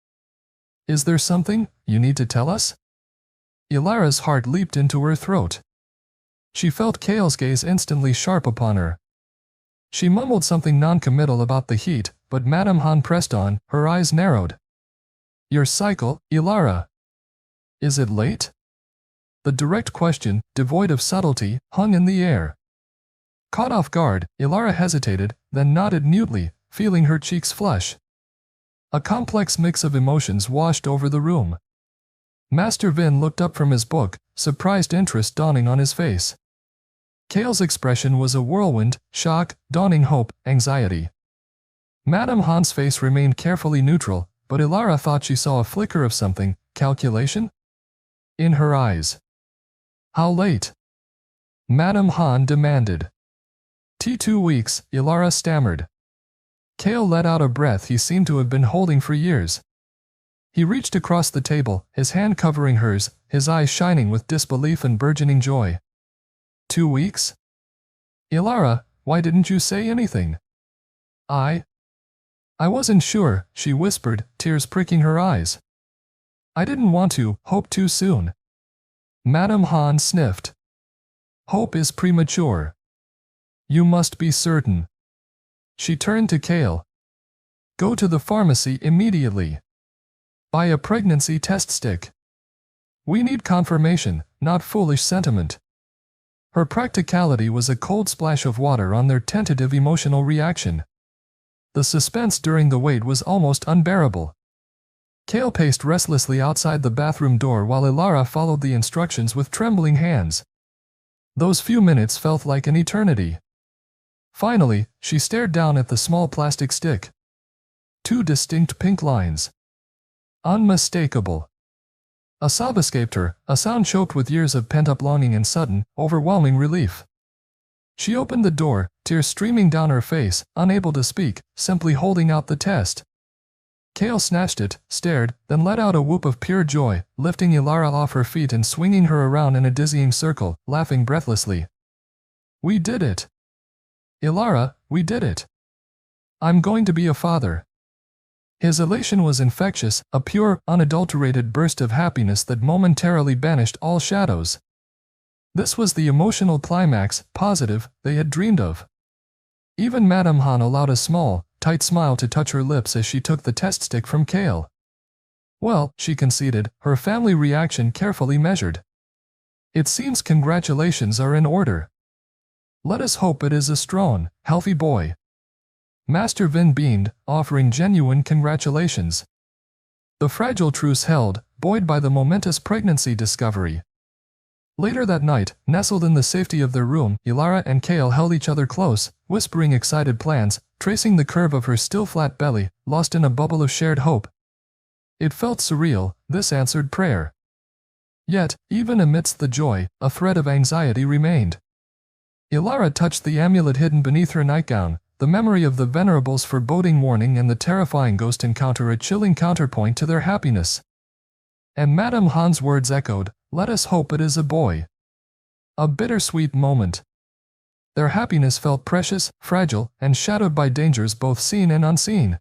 Is there something you need to tell us?" Elara's heart leaped into her throat. She felt Kale's gaze instantly sharp upon her. She mumbled something non-committal about the heat, but Madame Han pressed on, her eyes narrowed. "Your cycle, Elara. Is it late?" The direct question, devoid of subtlety, hung in the air. Caught off guard, Elara hesitated, then nodded mutely, feeling her cheeks flush. A complex mix of emotions washed over the room. Master Vin looked up from his book, surprised interest dawning on his face. Kale's expression was a whirlwind, shock, dawning hope, anxiety. Madame Han's face remained carefully neutral, but Elara thought she saw a flicker of something, calculation? In her eyes. "How late?" Madame Han demanded. "2 weeks," Elara stammered. Kale let out a breath he seemed to have been holding for years. He reached across the table, his hand covering hers, his eyes shining with disbelief and burgeoning joy. 2 weeks? Elara, why didn't you say anything? I wasn't sure, she whispered, tears pricking her eyes. "I didn't want to hope too soon." Madame Han sniffed. "Hope is premature. You must be certain." She turned to Kale. "Go to the pharmacy immediately. Buy a pregnancy test stick. We need confirmation, not foolish sentiment." Her practicality was a cold splash of water on their tentative emotional reaction. The suspense during the wait was almost unbearable. Kale paced restlessly outside the bathroom door while Elara followed the instructions with trembling hands. Those few minutes felt like an eternity. Finally, she stared down at the small plastic stick. 2 distinct pink lines. Unmistakable. A sob escaped her, a sound choked with years of pent-up longing and sudden, overwhelming relief. She opened the door, tears streaming down her face, unable to speak, simply holding out the test. Kale snatched it, stared, then let out a whoop of pure joy, lifting Elara off her feet and swinging her around in a dizzying circle, laughing breathlessly. "We did it! Elara, we did it! I'm going to be a father!" His elation was infectious, a pure, unadulterated burst of happiness that momentarily banished all shadows. This was the emotional climax, positive, they had dreamed of. Even Madame Han allowed a small, tight smile to touch her lips as she took the test stick from Kale. "Well," she conceded, her family reaction carefully measured. "It seems congratulations are in order. Let us hope it is a strong, healthy boy." Master Vin beamed, offering genuine congratulations. The fragile truce held, buoyed by the momentous pregnancy discovery. Later that night, nestled in the safety of their room, Elara and Kale held each other close, whispering excited plans, tracing the curve of her still flat belly, lost in a bubble of shared hope. It felt surreal, this answered prayer. Yet, even amidst the joy, a thread of anxiety remained. Elara touched the amulet hidden beneath her nightgown, the memory of the Venerable's foreboding warning and the terrifying ghost encounter a chilling counterpoint to their happiness. And Madame Han's words echoed, "Let us hope it is a boy." A bittersweet moment. Their happiness felt precious, fragile, and shadowed by dangers both seen and unseen.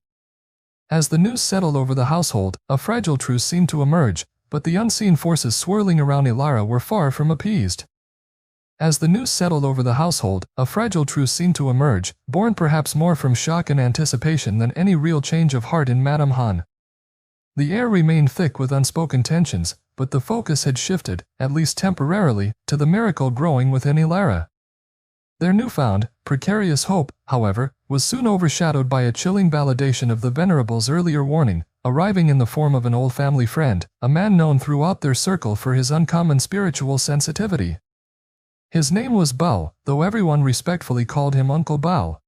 As the news settled over the household, a fragile truce seemed to emerge, but the unseen forces swirling around Elara were far from appeased. As the news settled over the household, a fragile truce seemed to emerge, born perhaps more from shock and anticipation than any real change of heart in Madame Han. The air remained thick with unspoken tensions, but the focus had shifted, at least temporarily, to the miracle growing within Elara. Their newfound, precarious hope, however, was soon overshadowed by a chilling validation of the Venerable's earlier warning, arriving in the form of an old family friend, a man known throughout their circle for his uncommon spiritual sensitivity. His name was Bao, though everyone respectfully called him Uncle Bao.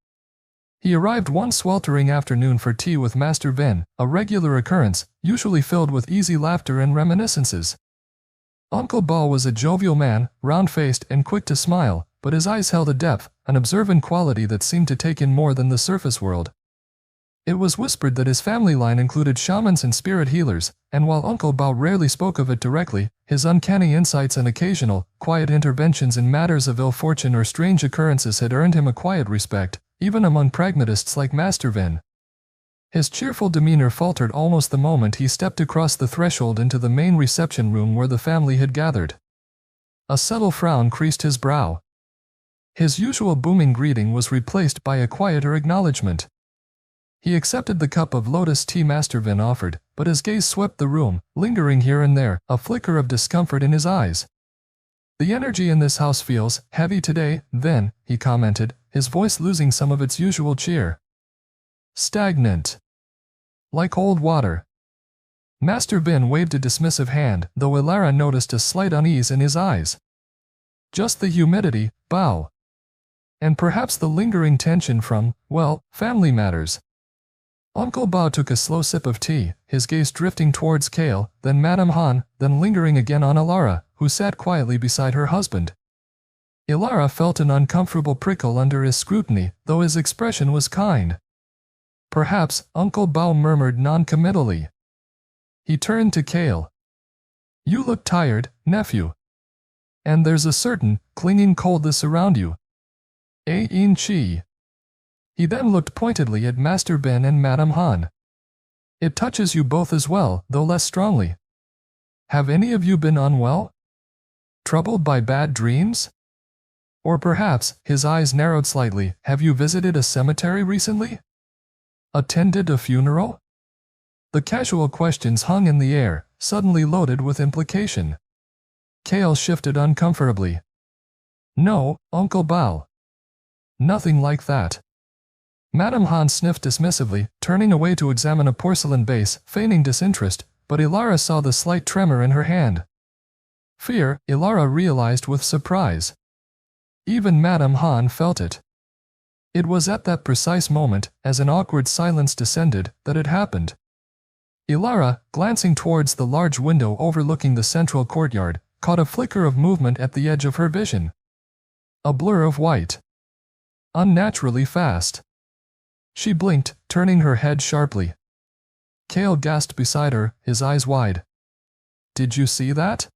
He arrived one sweltering afternoon for tea with Master Vin, a regular occurrence, usually filled with easy laughter and reminiscences. Uncle Bao was a jovial man, round-faced and quick to smile, but his eyes held a depth, an observant quality that seemed to take in more than the surface world. It was whispered that his family line included shamans and spirit healers, and while Uncle Bao rarely spoke of it directly, his uncanny insights and occasional, quiet interventions in matters of ill fortune or strange occurrences had earned him a quiet respect, even among pragmatists like Master Vin. His cheerful demeanor faltered almost the moment he stepped across the threshold into the main reception room where the family had gathered. A subtle frown creased his brow. His usual booming greeting was replaced by a quieter acknowledgement. He accepted the cup of lotus tea Master Vin offered, but his gaze swept the room, lingering here and there, a flicker of discomfort in his eyes. "The energy in this house feels heavy today, Vin," he commented, his voice losing some of its usual cheer. "Stagnant. Like old water." Master Vin waved a dismissive hand, though Elara noticed a slight unease in his eyes. "Just the humidity, Bao. And perhaps the lingering tension from, well, family matters." Uncle Bao took a slow sip of tea, his gaze drifting towards Kale, then Madame Han, then lingering again on Elara, who sat quietly beside her husband. Elara felt an uncomfortable prickle under his scrutiny, though his expression was kind. "Perhaps," Uncle Bao murmured non-committally. He turned to Kale. "You look tired, nephew. And there's a certain, clinging coldness around you. In Chi." He then looked pointedly at Master Ben and Madame Han. "It touches you both as well, though less strongly. Have any of you been unwell? Troubled by bad dreams? Or perhaps," his eyes narrowed slightly, "have you visited a cemetery recently? Attended a funeral?" The casual questions hung in the air, suddenly loaded with implication. Kale shifted uncomfortably. "No, Uncle Bao. Nothing like that." Madame Han sniffed dismissively, turning away to examine a porcelain vase, feigning disinterest, but Elara saw the slight tremor in her hand. Fear, Elara realized with surprise. Even Madame Han felt it. It was at that precise moment, as an awkward silence descended, that it happened. Elara, glancing towards the large window overlooking the central courtyard, caught a flicker of movement at the edge of her vision. A blur of white. Unnaturally fast. She blinked, turning her head sharply. Kale gasped beside her, his eyes wide. "Did you see that?"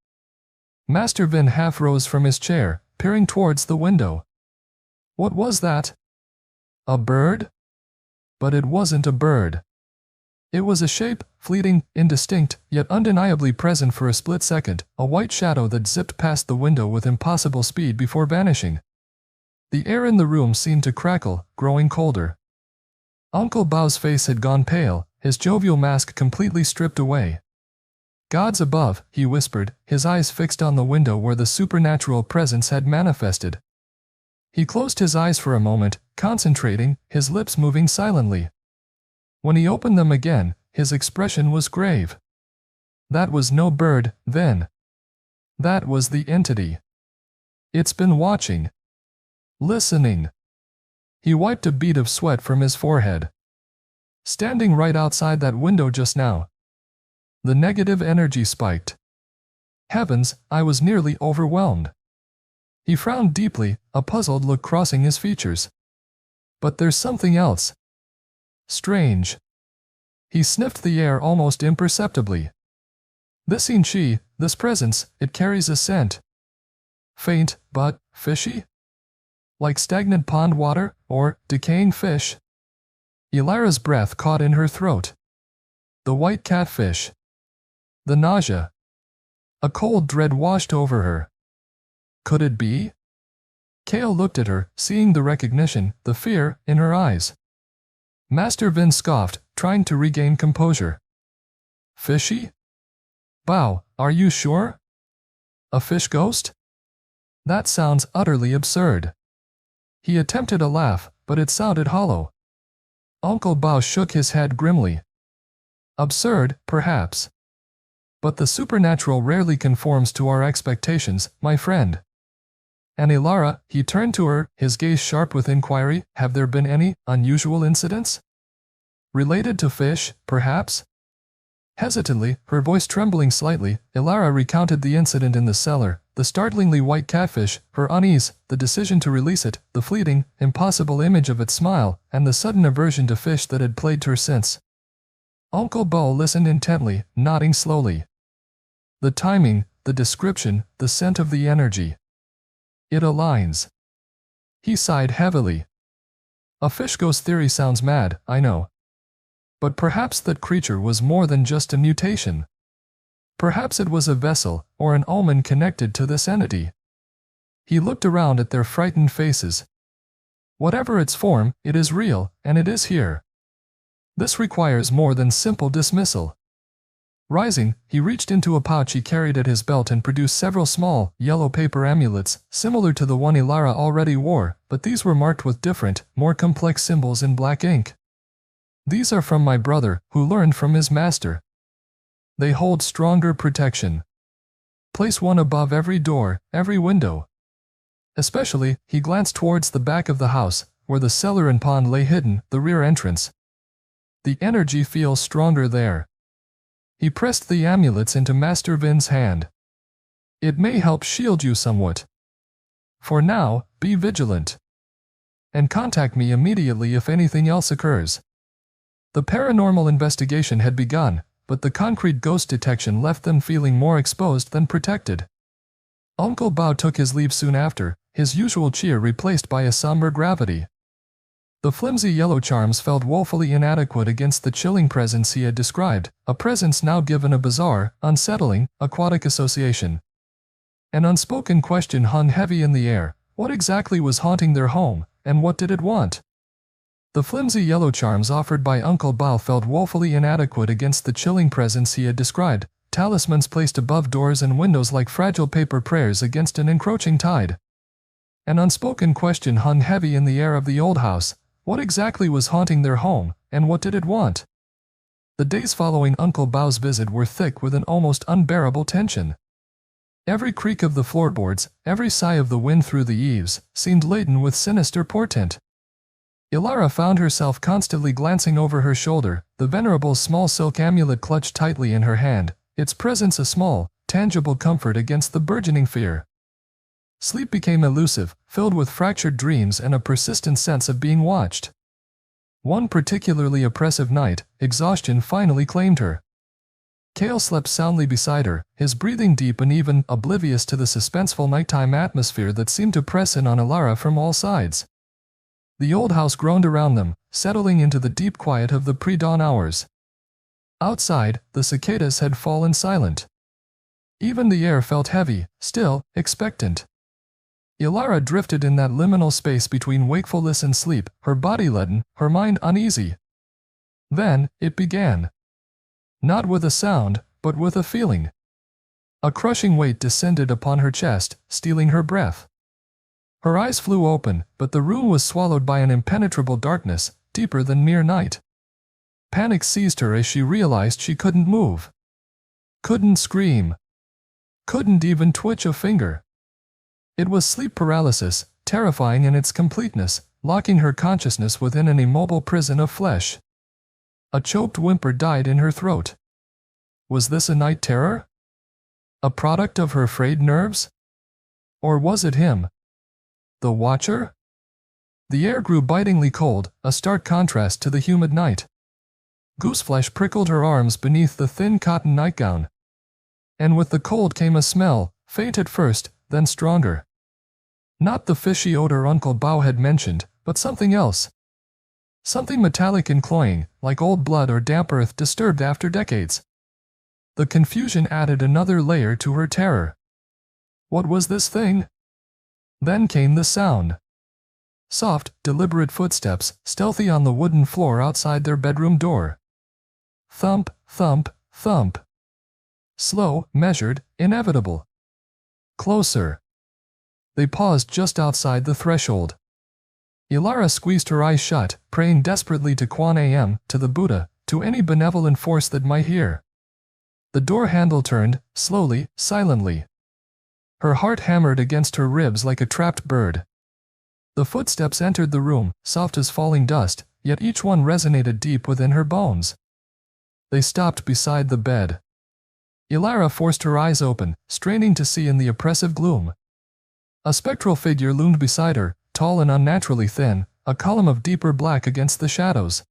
Master Vin half rose from his chair, peering towards the window. "What was that? A bird?" But it wasn't a bird. It was a shape, fleeting, indistinct, yet undeniably present for a split second, a white shadow that zipped past the window with impossible speed before vanishing. The air in the room seemed to crackle, growing colder. Uncle Bao's face had gone pale, his jovial mask completely stripped away. "Gods above," he whispered, his eyes fixed on the window where the supernatural presence had manifested. He closed his eyes for a moment, concentrating, his lips moving silently. When he opened them again, his expression was grave. That was no bird, then. That was the entity. It's been watching. Listening. He wiped a bead of sweat from his forehead. Standing right outside that window just now. The negative energy spiked. Heavens, I was nearly overwhelmed. He frowned deeply, a puzzled look crossing his features. But there's something else. Strange. He sniffed the air almost imperceptibly. This Qi, this presence, it carries a scent. Faint, but fishy? Like stagnant pond water, or decaying fish? Elara's breath caught in her throat. The white catfish. The nausea. A cold dread washed over her. Could it be? Kale looked at her, seeing the recognition, the fear, in her eyes. Master Vin scoffed, trying to regain composure. Fishy? Bao, are you sure? A fish ghost? That sounds utterly absurd. He attempted a laugh, but it sounded hollow. Uncle Bao shook his head grimly. Absurd, perhaps. But the supernatural rarely conforms to our expectations, my friend. And Elara, he turned to her, his gaze sharp with inquiry, have there been any unusual incidents? Related to fish, perhaps? Hesitantly, her voice trembling slightly, Elara recounted the incident in the cellar, the startlingly white catfish, her unease, the decision to release it, the fleeting, impossible image of its smile, and the sudden aversion to fish that had plagued her since. Uncle Bao listened intently, nodding slowly. The timing, the description, the scent of the energy. It aligns. He sighed heavily. A fish ghost theory sounds mad, I know. But perhaps that creature was more than just a mutation. Perhaps it was a vessel, or an omen connected to this entity. He looked around at their frightened faces. Whatever its form, it is real, and it is here. This requires more than simple dismissal. Rising, he reached into a pouch he carried at his belt and produced several small, yellow paper amulets, similar to the one Elara already wore, but these were marked with different, more complex symbols in black ink. These are from my brother, who learned from his master. They hold stronger protection. Place one above every door, every window. Especially, he glanced towards the back of the house, where the cellar and pond lay hidden, the rear entrance. The energy feels stronger there. He pressed the amulets into Master Vin's hand. It may help shield you somewhat. For now, be vigilant. And contact me immediately if anything else occurs. The paranormal investigation had begun, but the concrete ghost detection left them feeling more exposed than protected. Uncle Bao took his leave soon after, his usual cheer replaced by a somber gravity. The flimsy yellow charms felt woefully inadequate against the chilling presence he had described, a presence now given a bizarre, unsettling, aquatic association. An unspoken question hung heavy in the air. What exactly was haunting their home, and what did it want? The flimsy yellow charms offered by Uncle Bao felt woefully inadequate against the chilling presence he had described, talismans placed above doors and windows like fragile paper prayers against an encroaching tide. An unspoken question hung heavy in the air of the old house. What exactly was haunting their home, and what did it want? The days following Uncle Bao's visit were thick with an almost unbearable tension. Every creak of the floorboards, every sigh of the wind through the eaves, seemed laden with sinister portent. Elara found herself constantly glancing over her shoulder, the venerable small silk amulet clutched tightly in her hand, its presence a small, tangible comfort against the burgeoning fear. Sleep became elusive, filled with fractured dreams and a persistent sense of being watched. One particularly oppressive night, exhaustion finally claimed her. Kale slept soundly beside her, his breathing deep and even, oblivious to the suspenseful nighttime atmosphere that seemed to press in on Elara from all sides. The old house groaned around them, settling into the deep quiet of the pre-dawn hours. Outside, the cicadas had fallen silent. Even the air felt heavy, still, expectant. Elara drifted in that liminal space between wakefulness and sleep, her body leaden, her mind uneasy. Then, it began. Not with a sound, but with a feeling. A crushing weight descended upon her chest, stealing her breath. Her eyes flew open, but the room was swallowed by an impenetrable darkness, deeper than mere night. Panic seized her as she realized she couldn't move. Couldn't scream. Couldn't even twitch a finger. It was sleep paralysis, terrifying in its completeness, locking her consciousness within an immobile prison of flesh. A choked whimper died in her throat. Was this a night terror? A product of her frayed nerves? Or was it him? The Watcher? The air grew bitingly cold, a stark contrast to the humid night. Gooseflesh prickled her arms beneath the thin cotton nightgown. And with the cold came a smell, faint at first, then stronger. Not the fishy odor Uncle Bao had mentioned, but something else. Something metallic and cloying, like old blood or damp earth disturbed after decades. The confusion added another layer to her terror. What was this thing? Then came the sound. Soft, deliberate footsteps, stealthy on the wooden floor outside their bedroom door. Thump, thump, thump. Slow, measured, inevitable. Closer. They paused just outside the threshold. Elara squeezed her eyes shut, praying desperately to Quan Am, to the Buddha, to any benevolent force that might hear. The door handle turned, slowly, silently. Her heart hammered against her ribs like a trapped bird. The footsteps entered the room, soft as falling dust, yet each one resonated deep within her bones. They stopped beside the bed. Elara forced her eyes open, straining to see in the oppressive gloom. A spectral figure loomed beside her, tall and unnaturally thin, a column of deeper black against the shadows.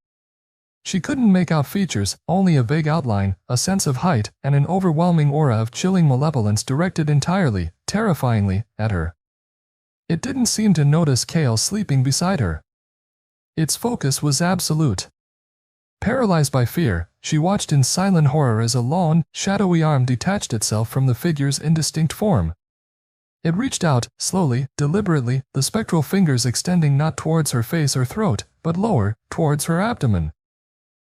She couldn't make out features, only a vague outline, a sense of height, and an overwhelming aura of chilling malevolence directed entirely, terrifyingly, at her. It didn't seem to notice Kale sleeping beside her. Its focus was absolute. Paralyzed by fear, she watched in silent horror as a long, shadowy arm detached itself from the figure's indistinct form. It reached out, slowly, deliberately, the spectral fingers extending not towards her face or throat, but lower, towards her abdomen.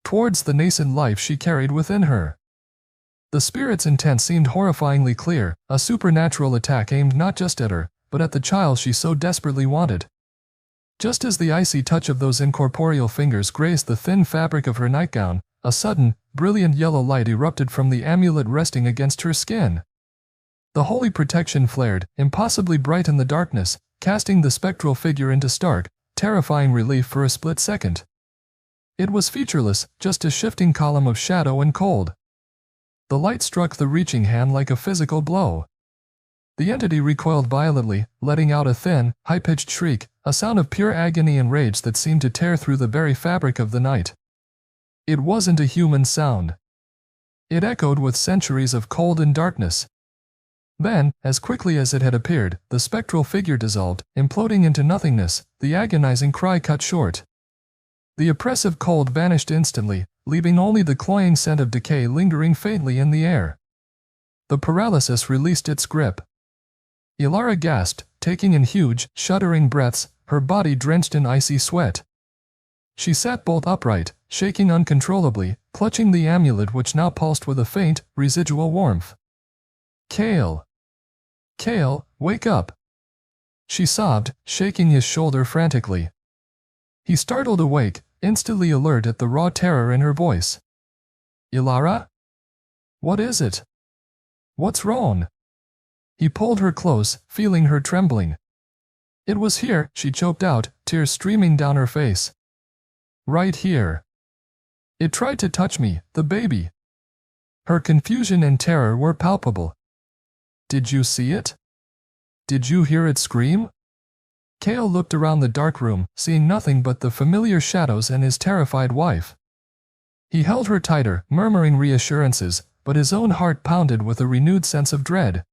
Towards the nascent life she carried within her. The spirit's intent seemed horrifyingly clear, a supernatural attack aimed not just at her, but at the child she so desperately wanted. Just as the icy touch of those incorporeal fingers grazed the thin fabric of her nightgown, a sudden, brilliant yellow light erupted from the amulet resting against her skin. The holy protection flared, impossibly bright in the darkness, casting the spectral figure into stark, terrifying relief for a split second. It was featureless, just a shifting column of shadow and cold. The light struck the reaching hand like a physical blow. The entity recoiled violently, letting out a thin, high-pitched shriek, a sound of pure agony and rage that seemed to tear through the very fabric of the night. It wasn't a human sound. It echoed with centuries of cold and darkness. Then, as quickly as it had appeared, the spectral figure dissolved, imploding into nothingness, the agonizing cry cut short. The oppressive cold vanished instantly, leaving only the cloying scent of decay lingering faintly in the air. The paralysis released its grip. Elara gasped, taking in huge, shuddering breaths, her body drenched in icy sweat. She sat bolt upright, shaking uncontrollably, clutching the amulet which now pulsed with a faint, residual warmth. Kale! Kale, wake up! She sobbed, shaking his shoulder frantically. He startled awake, instantly alert at the raw terror in her voice. Elara? What is it? What's wrong? He pulled her close, feeling her trembling. It was here, she choked out, tears streaming down her face. Right here. It tried to touch me, the baby. Her confusion and terror were palpable. Did you see it? Did you hear it scream? Cale looked around the dark room, seeing nothing but the familiar shadows and his terrified wife. He held her tighter, murmuring reassurances, but his own heart pounded with a renewed sense of dread.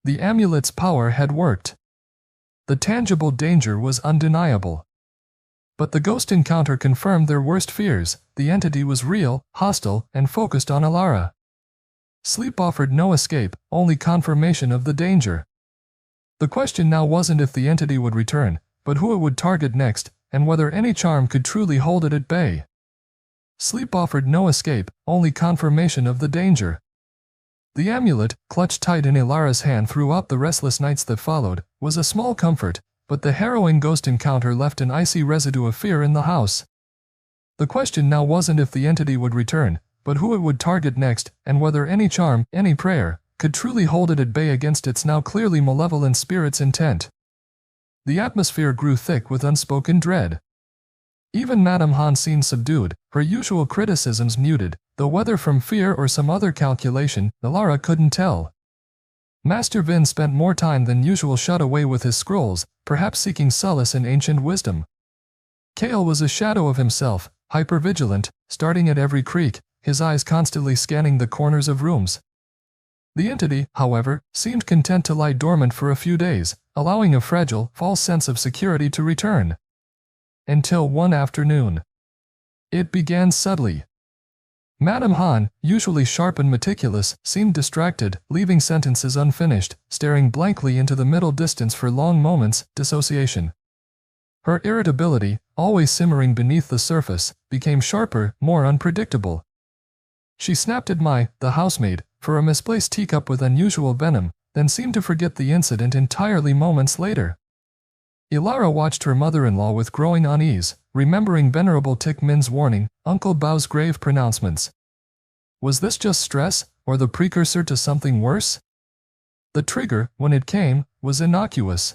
The amulet's power had worked. The tangible danger was undeniable. But the ghost encounter confirmed their worst fears. The entity was real, hostile, and focused on Elara. Sleep offered no escape, only confirmation of the danger. The question now wasn't if the entity would return, but who it would target next, and whether any charm could truly hold it at bay. Sleep offered no escape, only confirmation of the danger. The amulet, clutched tight in Elara's hand throughout the restless nights that followed, was a small comfort, but the harrowing ghost encounter left an icy residue of fear in the house. The question now wasn't if the entity would return, but who it would target next, and whether any charm, any prayer, could truly hold it at bay against its now clearly malevolent spirit's intent. The atmosphere grew thick with unspoken dread. Even Madame Han seemed subdued, her usual criticisms muted, though whether from fear or some other calculation, Elara couldn't tell. Master Vin spent more time than usual shut away with his scrolls, perhaps seeking solace in ancient wisdom. Cale was a shadow of himself, hypervigilant, starting at every creak, his eyes constantly scanning the corners of rooms. The entity, however, seemed content to lie dormant for a few days, allowing a fragile, false sense of security to return. Until one afternoon. It began subtly. Madame Han, usually sharp and meticulous, seemed distracted, leaving sentences unfinished, staring blankly into the middle distance for long moments, dissociation. Her irritability, always simmering beneath the surface, became sharper, more unpredictable. She snapped at the housemaid, for a misplaced teacup with unusual venom, then seemed to forget the incident entirely moments later. Elara watched her mother-in-law with growing unease, remembering Venerable Tik Min's warning, Uncle Bao's grave pronouncements. Was this just stress, or the precursor to something worse? The trigger, when it came, was innocuous.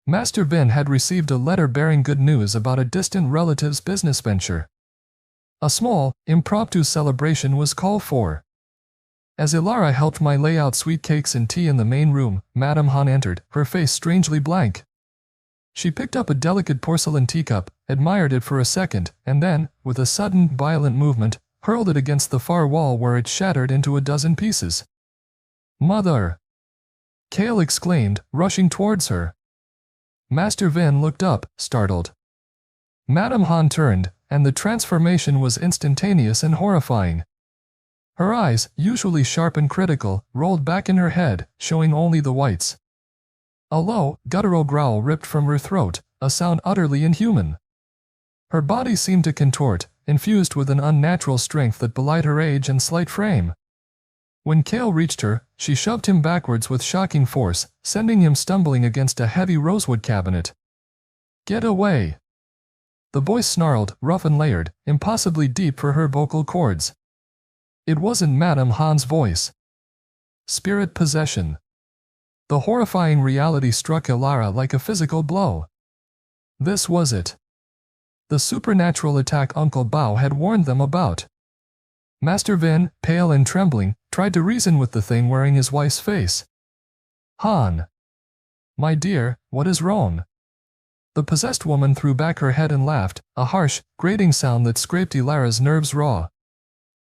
Master Vin had received a letter bearing good news about a distant relative's business venture. A small, impromptu celebration was called for. As Elara helped lay out sweet cakes and tea in the main room, Madame Han entered, her face strangely blank. She picked up a delicate porcelain teacup, admired it for a second, and then, with a sudden, violent movement, hurled it against the far wall where it shattered into a dozen pieces. "Mother!" Cale exclaimed, rushing towards her. Master Vin looked up, startled. Madame Han turned, and the transformation was instantaneous and horrifying. Her eyes, usually sharp and critical, rolled back in her head, showing only the whites. A low, guttural growl ripped from her throat, a sound utterly inhuman. Her body seemed to contort, infused with an unnatural strength that belied her age and slight frame. When Cale reached her, she shoved him backwards with shocking force, sending him stumbling against a heavy rosewood cabinet. "Get away!" The voice snarled, rough and layered, impossibly deep for her vocal cords. It wasn't Madame Han's voice. Spirit possession. The horrifying reality struck Elara like a physical blow. This was it. The supernatural attack Uncle Bao had warned them about. Master Vin, pale and trembling, tried to reason with the thing wearing his wife's face. "Han. My dear, what is wrong?" The possessed woman threw back her head and laughed, a harsh, grating sound that scraped Elara's nerves raw.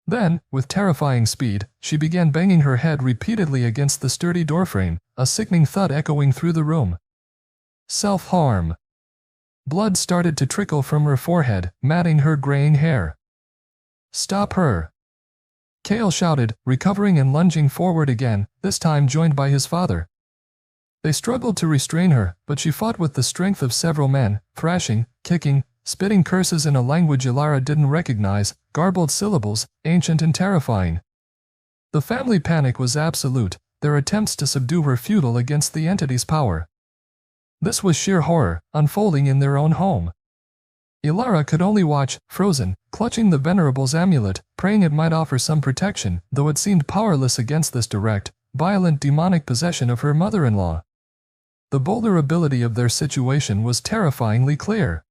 Then, with terrifying speed, she began banging her head repeatedly against the sturdy doorframe, a sickening thud echoing through the room. Self-harm. Blood started to trickle from her forehead, matting her graying hair. "Stop her!" Cale shouted, recovering and lunging forward again, this time joined by his father. They struggled to restrain her, but she fought with the strength of several men, thrashing, kicking, spitting curses in a language Elara didn't recognize, garbled syllables, ancient and terrifying. The family panic was absolute, their attempts to subdue were futile against the entity's power. This was sheer horror, unfolding in their own home. Elara could only watch, frozen, clutching the Venerable's amulet, praying it might offer some protection, though it seemed powerless against this direct, violent demonic possession of her mother-in-law. The vulnerability of their situation was terrifyingly clear.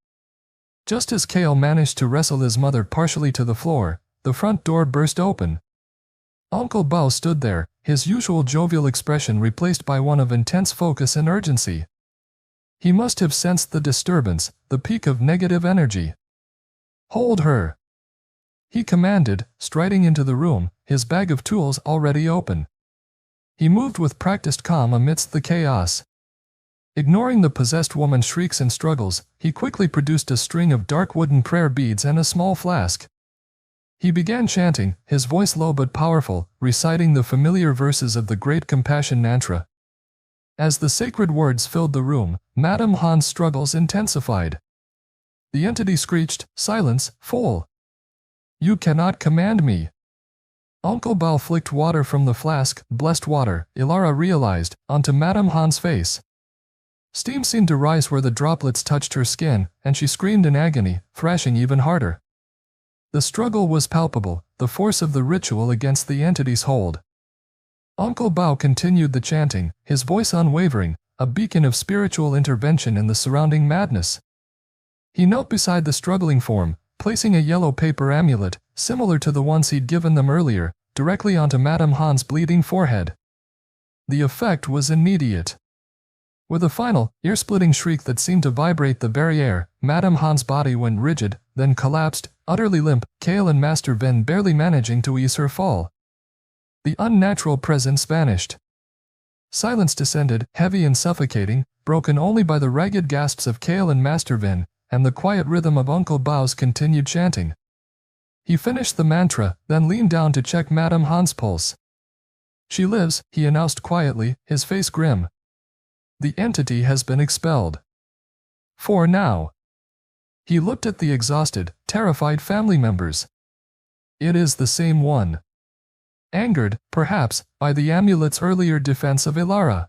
Just as Kale managed to wrestle his mother partially to the floor, the front door burst open. Uncle Bao stood there, his usual jovial expression replaced by one of intense focus and urgency. He must have sensed the disturbance, the peak of negative energy. "Hold her!" he commanded, striding into the room, his bag of tools already open. He moved with practiced calm amidst the chaos. Ignoring the possessed woman's shrieks and struggles, he quickly produced a string of dark wooden prayer beads and a small flask. He began chanting, his voice low but powerful, reciting the familiar verses of the Great Compassion Mantra. As the sacred words filled the room, Madame Han's struggles intensified. The entity screeched, "Silence, fool! You cannot command me!" Uncle Bao flicked water from the flask, blessed water, Elara realized, onto Madame Han's face. Steam seemed to rise where the droplets touched her skin, and she screamed in agony, thrashing even harder. The struggle was palpable, the force of the ritual against the entity's hold. Uncle Bao continued the chanting, his voice unwavering, a beacon of spiritual intervention in the surrounding madness. He knelt beside the struggling form, placing a yellow paper amulet, similar to the ones he'd given them earlier, directly onto Madame Han's bleeding forehead. The effect was immediate. With a final, ear-splitting shriek that seemed to vibrate the very air, Madame Han's body went rigid, then collapsed, utterly limp, Kale and Master Vin barely managing to ease her fall. The unnatural presence vanished. Silence descended, heavy and suffocating, broken only by the ragged gasps of Kale and Master Vin, and the quiet rhythm of Uncle Bao's continued chanting. He finished the mantra, then leaned down to check Madame Han's pulse. "She lives," he announced quietly, his face grim. "The entity has been expelled. For now." He looked at the exhausted, terrified family members. "It is the same one." Angered, perhaps, by the amulet's earlier defense of Elara.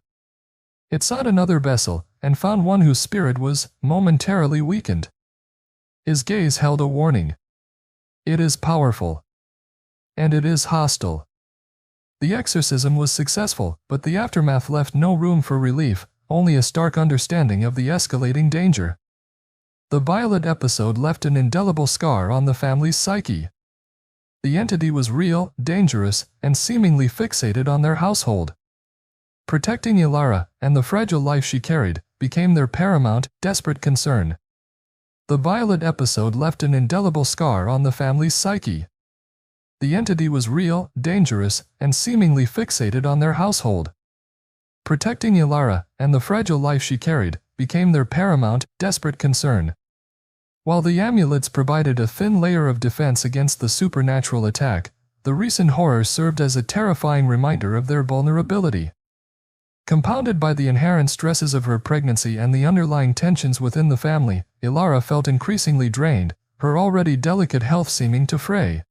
It sought another vessel, and found one whose spirit was momentarily weakened. His gaze held a warning. "It is powerful. And it is hostile." The exorcism was successful, but the aftermath left no room for relief, only a stark understanding of the escalating danger. The violet episode left an indelible scar on the family's psyche. The entity was real, dangerous, and seemingly fixated on their household. Protecting Elara, and the fragile life she carried, became their paramount, desperate concern. The violet episode left an indelible scar on the family's psyche. The entity was real, dangerous, and seemingly fixated on their household. Protecting Elara, and the fragile life she carried, became their paramount, desperate concern. While the amulets provided a thin layer of defense against the supernatural attack, the recent horror served as a terrifying reminder of their vulnerability. Compounded by the inherent stresses of her pregnancy and the underlying tensions within the family, Elara felt increasingly drained, her already delicate health seeming to fray.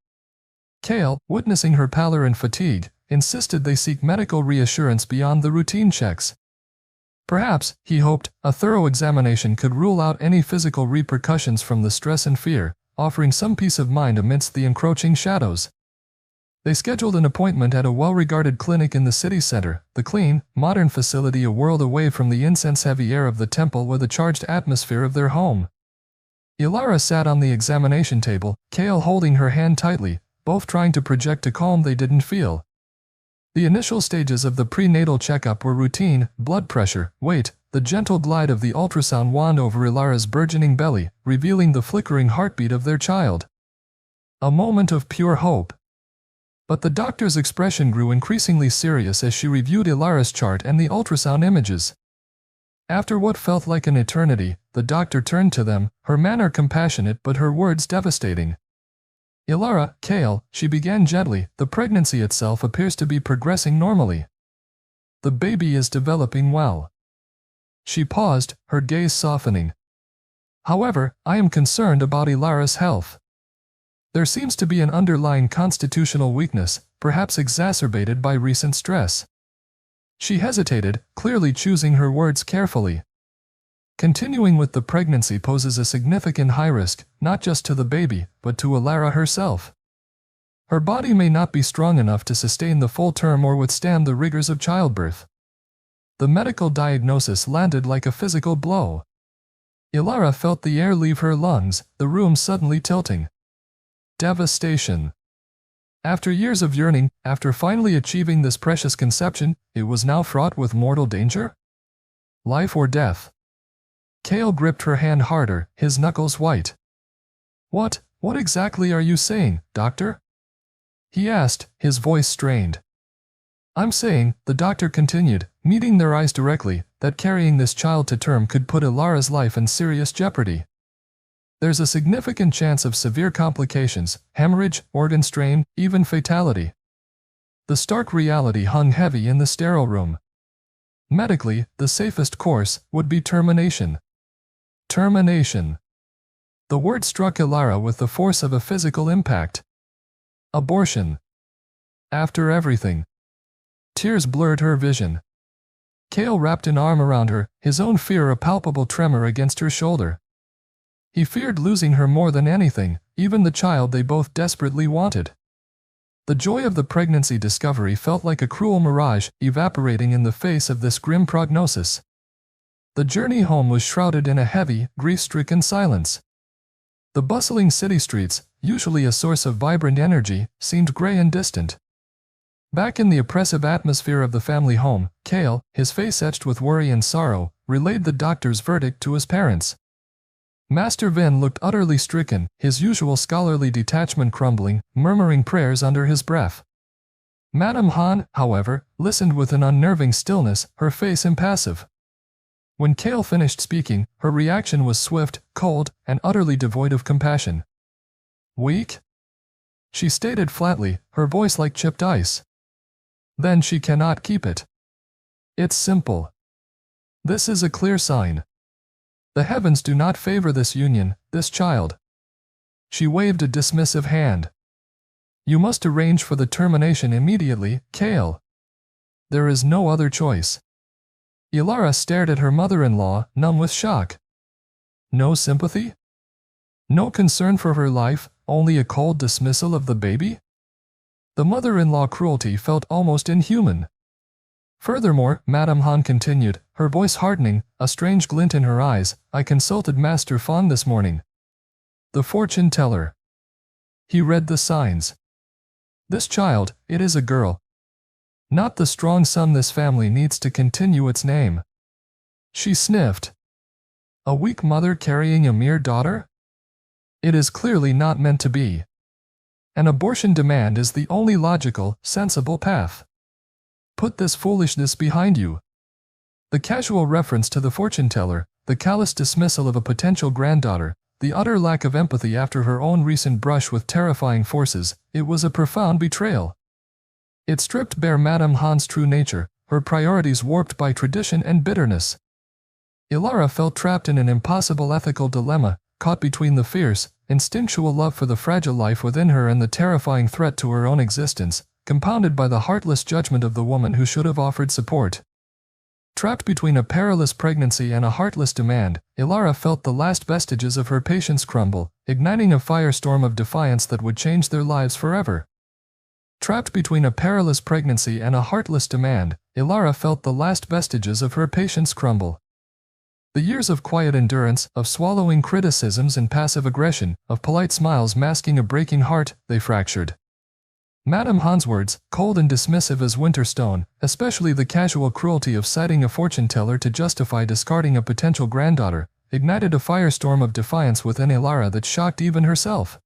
Kale, witnessing her pallor and fatigue, insisted they seek medical reassurance beyond the routine checks. Perhaps, he hoped, a thorough examination could rule out any physical repercussions from the stress and fear, offering some peace of mind amidst the encroaching shadows. They scheduled an appointment at a well-regarded clinic in the city center, the clean, modern facility a world away from the incense-heavy air of the temple or the charged atmosphere of their home. Elara sat on the examination table, Kale holding her hand tightly, both trying to project a calm they didn't feel. The initial stages of the prenatal checkup were routine: blood pressure, weight, the gentle glide of the ultrasound wand over Elara's burgeoning belly, revealing the flickering heartbeat of their child. A moment of pure hope. But the doctor's expression grew increasingly serious as she reviewed Elara's chart and the ultrasound images. After what felt like an eternity, the doctor turned to them, her manner compassionate but her words devastating. "Elara, Kale," she began gently, "the pregnancy itself appears to be progressing normally. The baby is developing well." She paused, her gaze softening. "However, I am concerned about Elara's health. There seems to be an underlying constitutional weakness, perhaps exacerbated by recent stress." She hesitated, clearly choosing her words carefully. Continuing with the pregnancy poses a significant high risk, not just to the baby, but to Elara herself. Her body may not be strong enough to sustain the full term or withstand the rigors of childbirth. The medical diagnosis landed like a physical blow. Elara felt the air leave her lungs, the room suddenly tilting. Devastation. After years of yearning, after finally achieving this precious conception, it was now fraught with mortal danger? Life or death? Cale gripped her hand harder, his knuckles white. What exactly are you saying, doctor? He asked, his voice strained. I'm saying, the doctor continued, meeting their eyes directly, that carrying this child to term could put Elara's life in serious jeopardy. There's a significant chance of severe complications, hemorrhage, organ strain, even fatality. The stark reality hung heavy in the sterile room. Medically, the safest course would be termination. Termination. The word struck Elara with the force of a physical impact. Abortion. After everything. Tears blurred her vision. Cale wrapped an arm around her, his own fear a palpable tremor against her shoulder. He feared losing her more than anything, even the child they both desperately wanted. The joy of the pregnancy discovery felt like a cruel mirage, evaporating in the face of this grim prognosis. The journey home was shrouded in a heavy, grief-stricken silence. The bustling city streets, usually a source of vibrant energy, seemed gray and distant. Back in the oppressive atmosphere of the family home, Cale, his face etched with worry and sorrow, relayed the doctor's verdict to his parents. Master Vin looked utterly stricken, his usual scholarly detachment crumbling, murmuring prayers under his breath. Madame Han, however, listened with an unnerving stillness, her face impassive. When Cale finished speaking, her reaction was swift, cold, and utterly devoid of compassion. Weak? She stated flatly, her voice like chipped ice. Then she cannot keep it. It's simple. This is a clear sign. The heavens do not favor this union, this child. She waved a dismissive hand. You must arrange for the termination immediately, Cale. There is no other choice. Elara stared at her mother-in-law, numb with shock. No sympathy? No concern for her life, only a cold dismissal of the baby? The mother-in-law cruelty felt almost inhuman. Furthermore, Madame Han continued, her voice hardening, a strange glint in her eyes, I consulted Master Fan this morning. The fortune teller. He read the signs. This child, it is a girl. Not the strong son this family needs to continue its name. She sniffed. A weak mother carrying a mere daughter? It is clearly not meant to be. An abortion demand is the only logical, sensible path. Put this foolishness behind you. The casual reference to the fortune teller, the callous dismissal of a potential granddaughter, the utter lack of empathy after her own recent brush with terrifying forces, it was a profound betrayal. It stripped bare Madame Han's true nature, her priorities warped by tradition and bitterness. Elara felt trapped in an impossible ethical dilemma, caught between the fierce, instinctual love for the fragile life within her and the terrifying threat to her own existence, compounded by the heartless judgment of the woman who should have offered support. Trapped between a perilous pregnancy and a heartless demand, Elara felt the last vestiges of her patience crumble, igniting a firestorm of defiance that would change their lives forever. Trapped between a perilous pregnancy and a heartless demand, Elara felt the last vestiges of her patience crumble. The years of quiet endurance, of swallowing criticisms and passive aggression, of polite smiles masking a breaking heart, they fractured. Madame Han's words, cold and dismissive as winter stone, especially the casual cruelty of citing a fortune teller to justify discarding a potential granddaughter, ignited a firestorm of defiance within Elara that shocked even herself.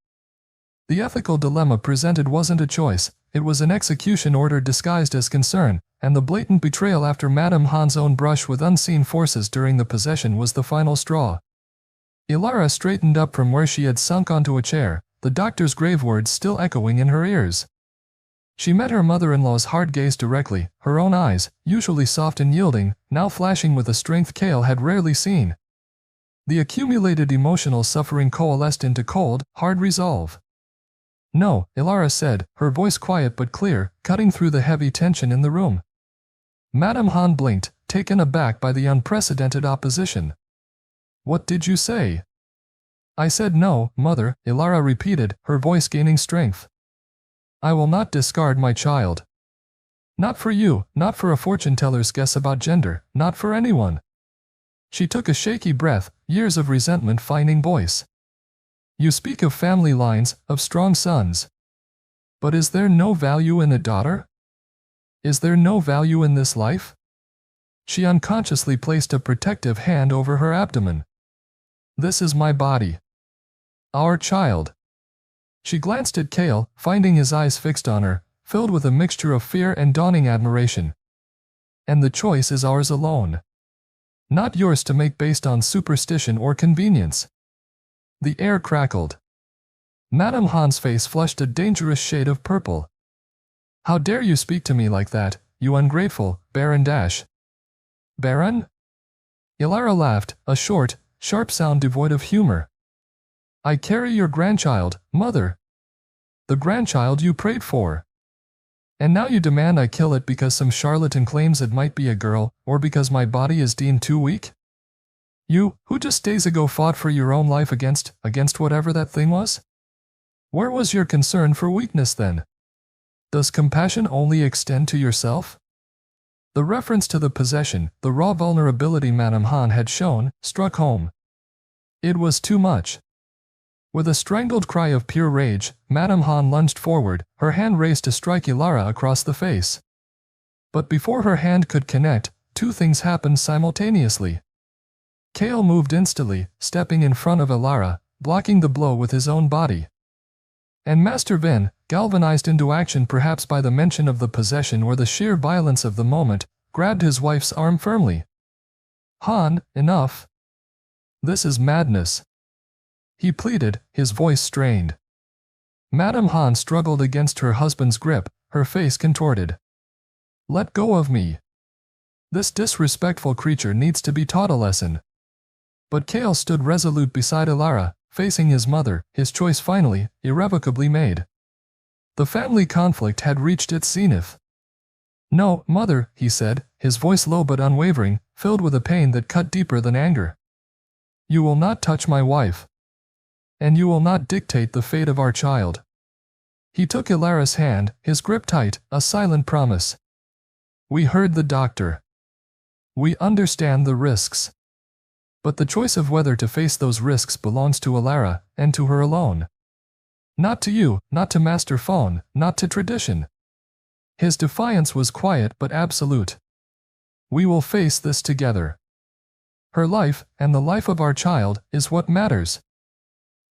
The ethical dilemma presented wasn't a choice, it was an execution order disguised as concern, and the blatant betrayal after Madame Han's own brush with unseen forces during the possession was the final straw. Elara straightened up from where she had sunk onto a chair, the doctor's grave words still echoing in her ears. She met her mother-in-law's hard gaze directly, her own eyes, usually soft and yielding, now flashing with a strength Cale had rarely seen. The accumulated emotional suffering coalesced into cold, hard resolve. No, Elara said, her voice quiet but clear, cutting through the heavy tension in the room. Madame Han blinked, taken aback by the unprecedented opposition. What did you say? I said no, mother, Elara repeated, her voice gaining strength. I will not discard my child. Not for you, not for a fortune-teller's guess about gender, not for anyone. She took a shaky breath, years of resentment finding voice. You speak of family lines, of strong sons. But is there no value in a daughter? Is there no value in this life? She unconsciously placed a protective hand over her abdomen. This is my body. Our child. She glanced at Cale, finding his eyes fixed on her, filled with a mixture of fear and dawning admiration. And the choice is ours alone. Not yours to make based on superstition or convenience. The air crackled. Madame Han's face flushed a dangerous shade of purple. How dare you speak to me like that, you ungrateful, Baron Dash. Baron? Elara laughed, a short, sharp sound devoid of humor. I carry your grandchild, mother. The grandchild you prayed for. And now you demand I kill it because some charlatan claims it might be a girl, or because my body is deemed too weak? You, who just days ago fought for your own life against whatever that thing was? Where was your concern for weakness then? Does compassion only extend to yourself? The reference to the possession, the raw vulnerability Madame Han had shown, struck home. It was too much. With a strangled cry of pure rage, Madame Han lunged forward, her hand raised to strike Elara across the face. But before her hand could connect, two things happened simultaneously. Cale moved instantly, stepping in front of Elara, blocking the blow with his own body. And Master Vin, galvanized into action perhaps by the mention of the possession or the sheer violence of the moment, grabbed his wife's arm firmly. Han, enough. This is madness. He pleaded, his voice strained. Madame Han struggled against her husband's grip, her face contorted. Let go of me. This disrespectful creature needs to be taught a lesson. But Cale stood resolute beside Elara, facing his mother, his choice finally, irrevocably made. The family conflict had reached its zenith. No, mother, he said, his voice low but unwavering, filled with a pain that cut deeper than anger. You will not touch my wife. And you will not dictate the fate of our child. He took Elara's hand, his grip tight, a silent promise. We heard the doctor. We understand the risks. But the choice of whether to face those risks belongs to Elara, and to her alone. Not to you, not to Master Fawn, not to tradition. His defiance was quiet but absolute. We will face this together. Her life, and the life of our child, is what matters.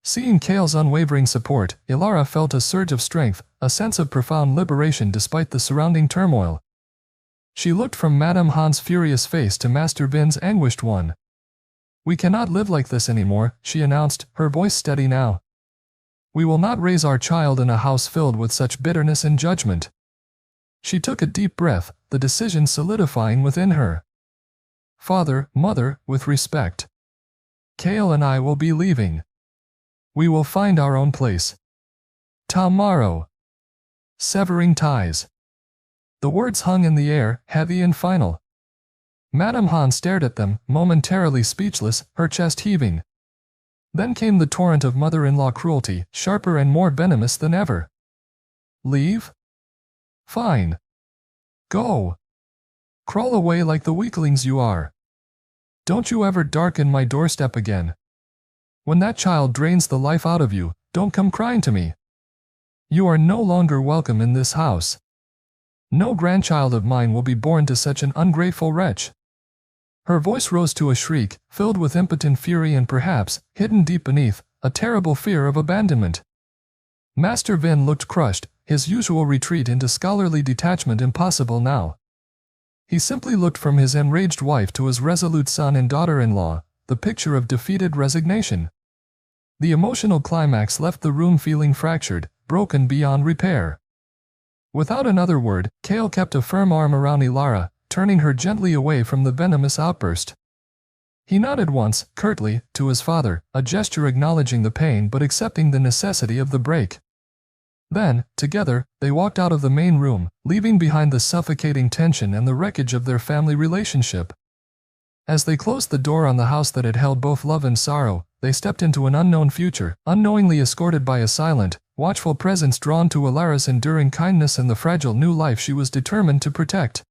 Seeing Cale's unwavering support, Elara felt a surge of strength, a sense of profound liberation despite the surrounding turmoil. She looked from Madame Han's furious face to Master Vin's anguished one. We cannot live like this anymore, she announced, her voice steady now. We will not raise our child in a house filled with such bitterness and judgment. She took a deep breath, the decision solidifying within her. Father, mother, with respect. Cale and I will be leaving. We will find our own place. Tomorrow. Severing ties. The words hung in the air, heavy and final. Madame Han stared at them, momentarily speechless, her chest heaving. Then came the torrent of mother-in-law cruelty, sharper and more venomous than ever. Leave? Fine. Go. Crawl away like the weaklings you are. Don't you ever darken my doorstep again. When that child drains the life out of you, don't come crying to me. You are no longer welcome in this house. No grandchild of mine will be born to such an ungrateful wretch. Her voice rose to a shriek, filled with impotent fury and perhaps, hidden deep beneath, a terrible fear of abandonment. Master Vin looked crushed, his usual retreat into scholarly detachment impossible now. He simply looked from his enraged wife to his resolute son and daughter-in-law, the picture of defeated resignation. The emotional climax left the room feeling fractured, broken beyond repair. Without another word, Cale kept a firm arm around Elara, turning her gently away from the venomous outburst. He nodded once, curtly, to his father, a gesture acknowledging the pain but accepting the necessity of the break. Then, together, they walked out of the main room, leaving behind the suffocating tension and the wreckage of their family relationship. As they closed the door on the house that had held both love and sorrow, they stepped into an unknown future, unknowingly escorted by a silent, watchful presence drawn to Elara's enduring kindness and the fragile new life she was determined to protect.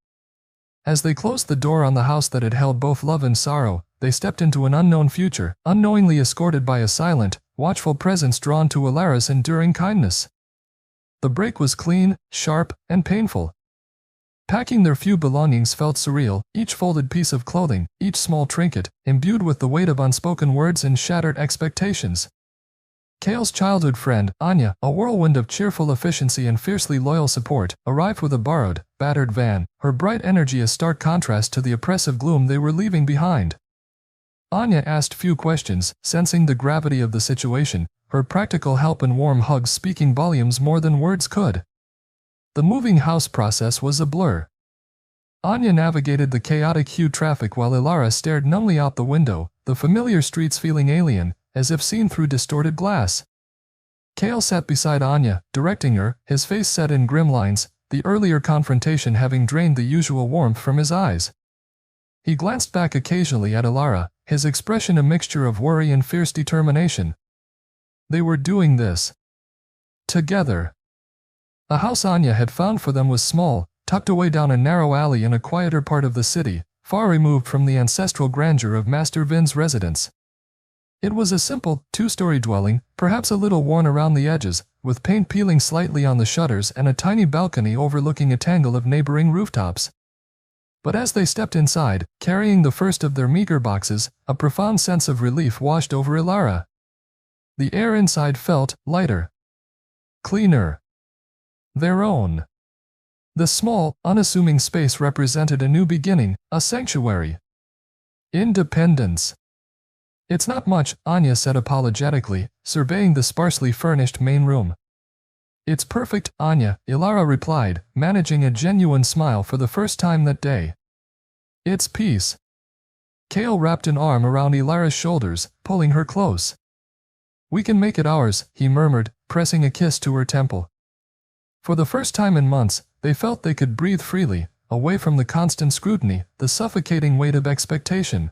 As they closed the door on the house that had held both love and sorrow, they stepped into an unknown future, unknowingly escorted by a silent, watchful presence drawn to Elara's enduring kindness. The break was clean, sharp, and painful. Packing their few belongings felt surreal, each folded piece of clothing, each small trinket, imbued with the weight of unspoken words and shattered expectations. Kale's childhood friend, Anya, a whirlwind of cheerful efficiency and fiercely loyal support, arrived with a borrowed, battered van, her bright energy a stark contrast to the oppressive gloom they were leaving behind. Anya asked few questions, sensing the gravity of the situation, her practical help and warm hugs speaking volumes more than words could. The moving house process was a blur. Anya navigated the chaotic hued traffic while Elara stared numbly out the window, the familiar streets feeling alien, as if seen through distorted glass. Kale sat beside Anya, directing her, his face set in grim lines, the earlier confrontation having drained the usual warmth from his eyes. He glanced back occasionally at Elara, his expression a mixture of worry and fierce determination. They were doing this together. The house Anya had found for them was small, tucked away down a narrow alley in a quieter part of the city, far removed from the ancestral grandeur of Master Vin's residence. It was a simple, two-story dwelling, perhaps a little worn around the edges, with paint peeling slightly on the shutters and a tiny balcony overlooking a tangle of neighboring rooftops. But as they stepped inside, carrying the first of their meager boxes, a profound sense of relief washed over Elara. The air inside felt lighter, cleaner, their own. The small, unassuming space represented a new beginning, a sanctuary. Independence. "It's not much," Anya said apologetically, surveying the sparsely furnished main room. "It's perfect, Anya," Elara replied, managing a genuine smile for the first time that day. "It's peace." Kale wrapped an arm around Elara's shoulders, pulling her close. "We can make it ours," he murmured, pressing a kiss to her temple. For the first time in months, they felt they could breathe freely, away from the constant scrutiny, the suffocating weight of expectation.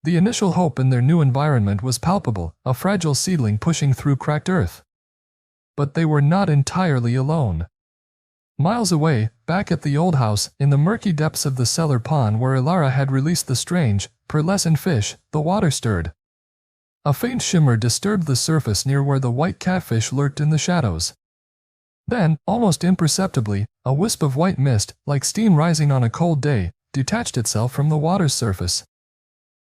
The initial hope in their new environment was palpable, a fragile seedling pushing through cracked earth. But they were not entirely alone. Miles away, back at the old house, in the murky depths of the cellar pond where Elara had released the strange, pearlescent fish, the water stirred. A faint shimmer disturbed the surface near where the white catfish lurked in the shadows. Then, almost imperceptibly, a wisp of white mist, like steam rising on a cold day, detached itself from the water's surface.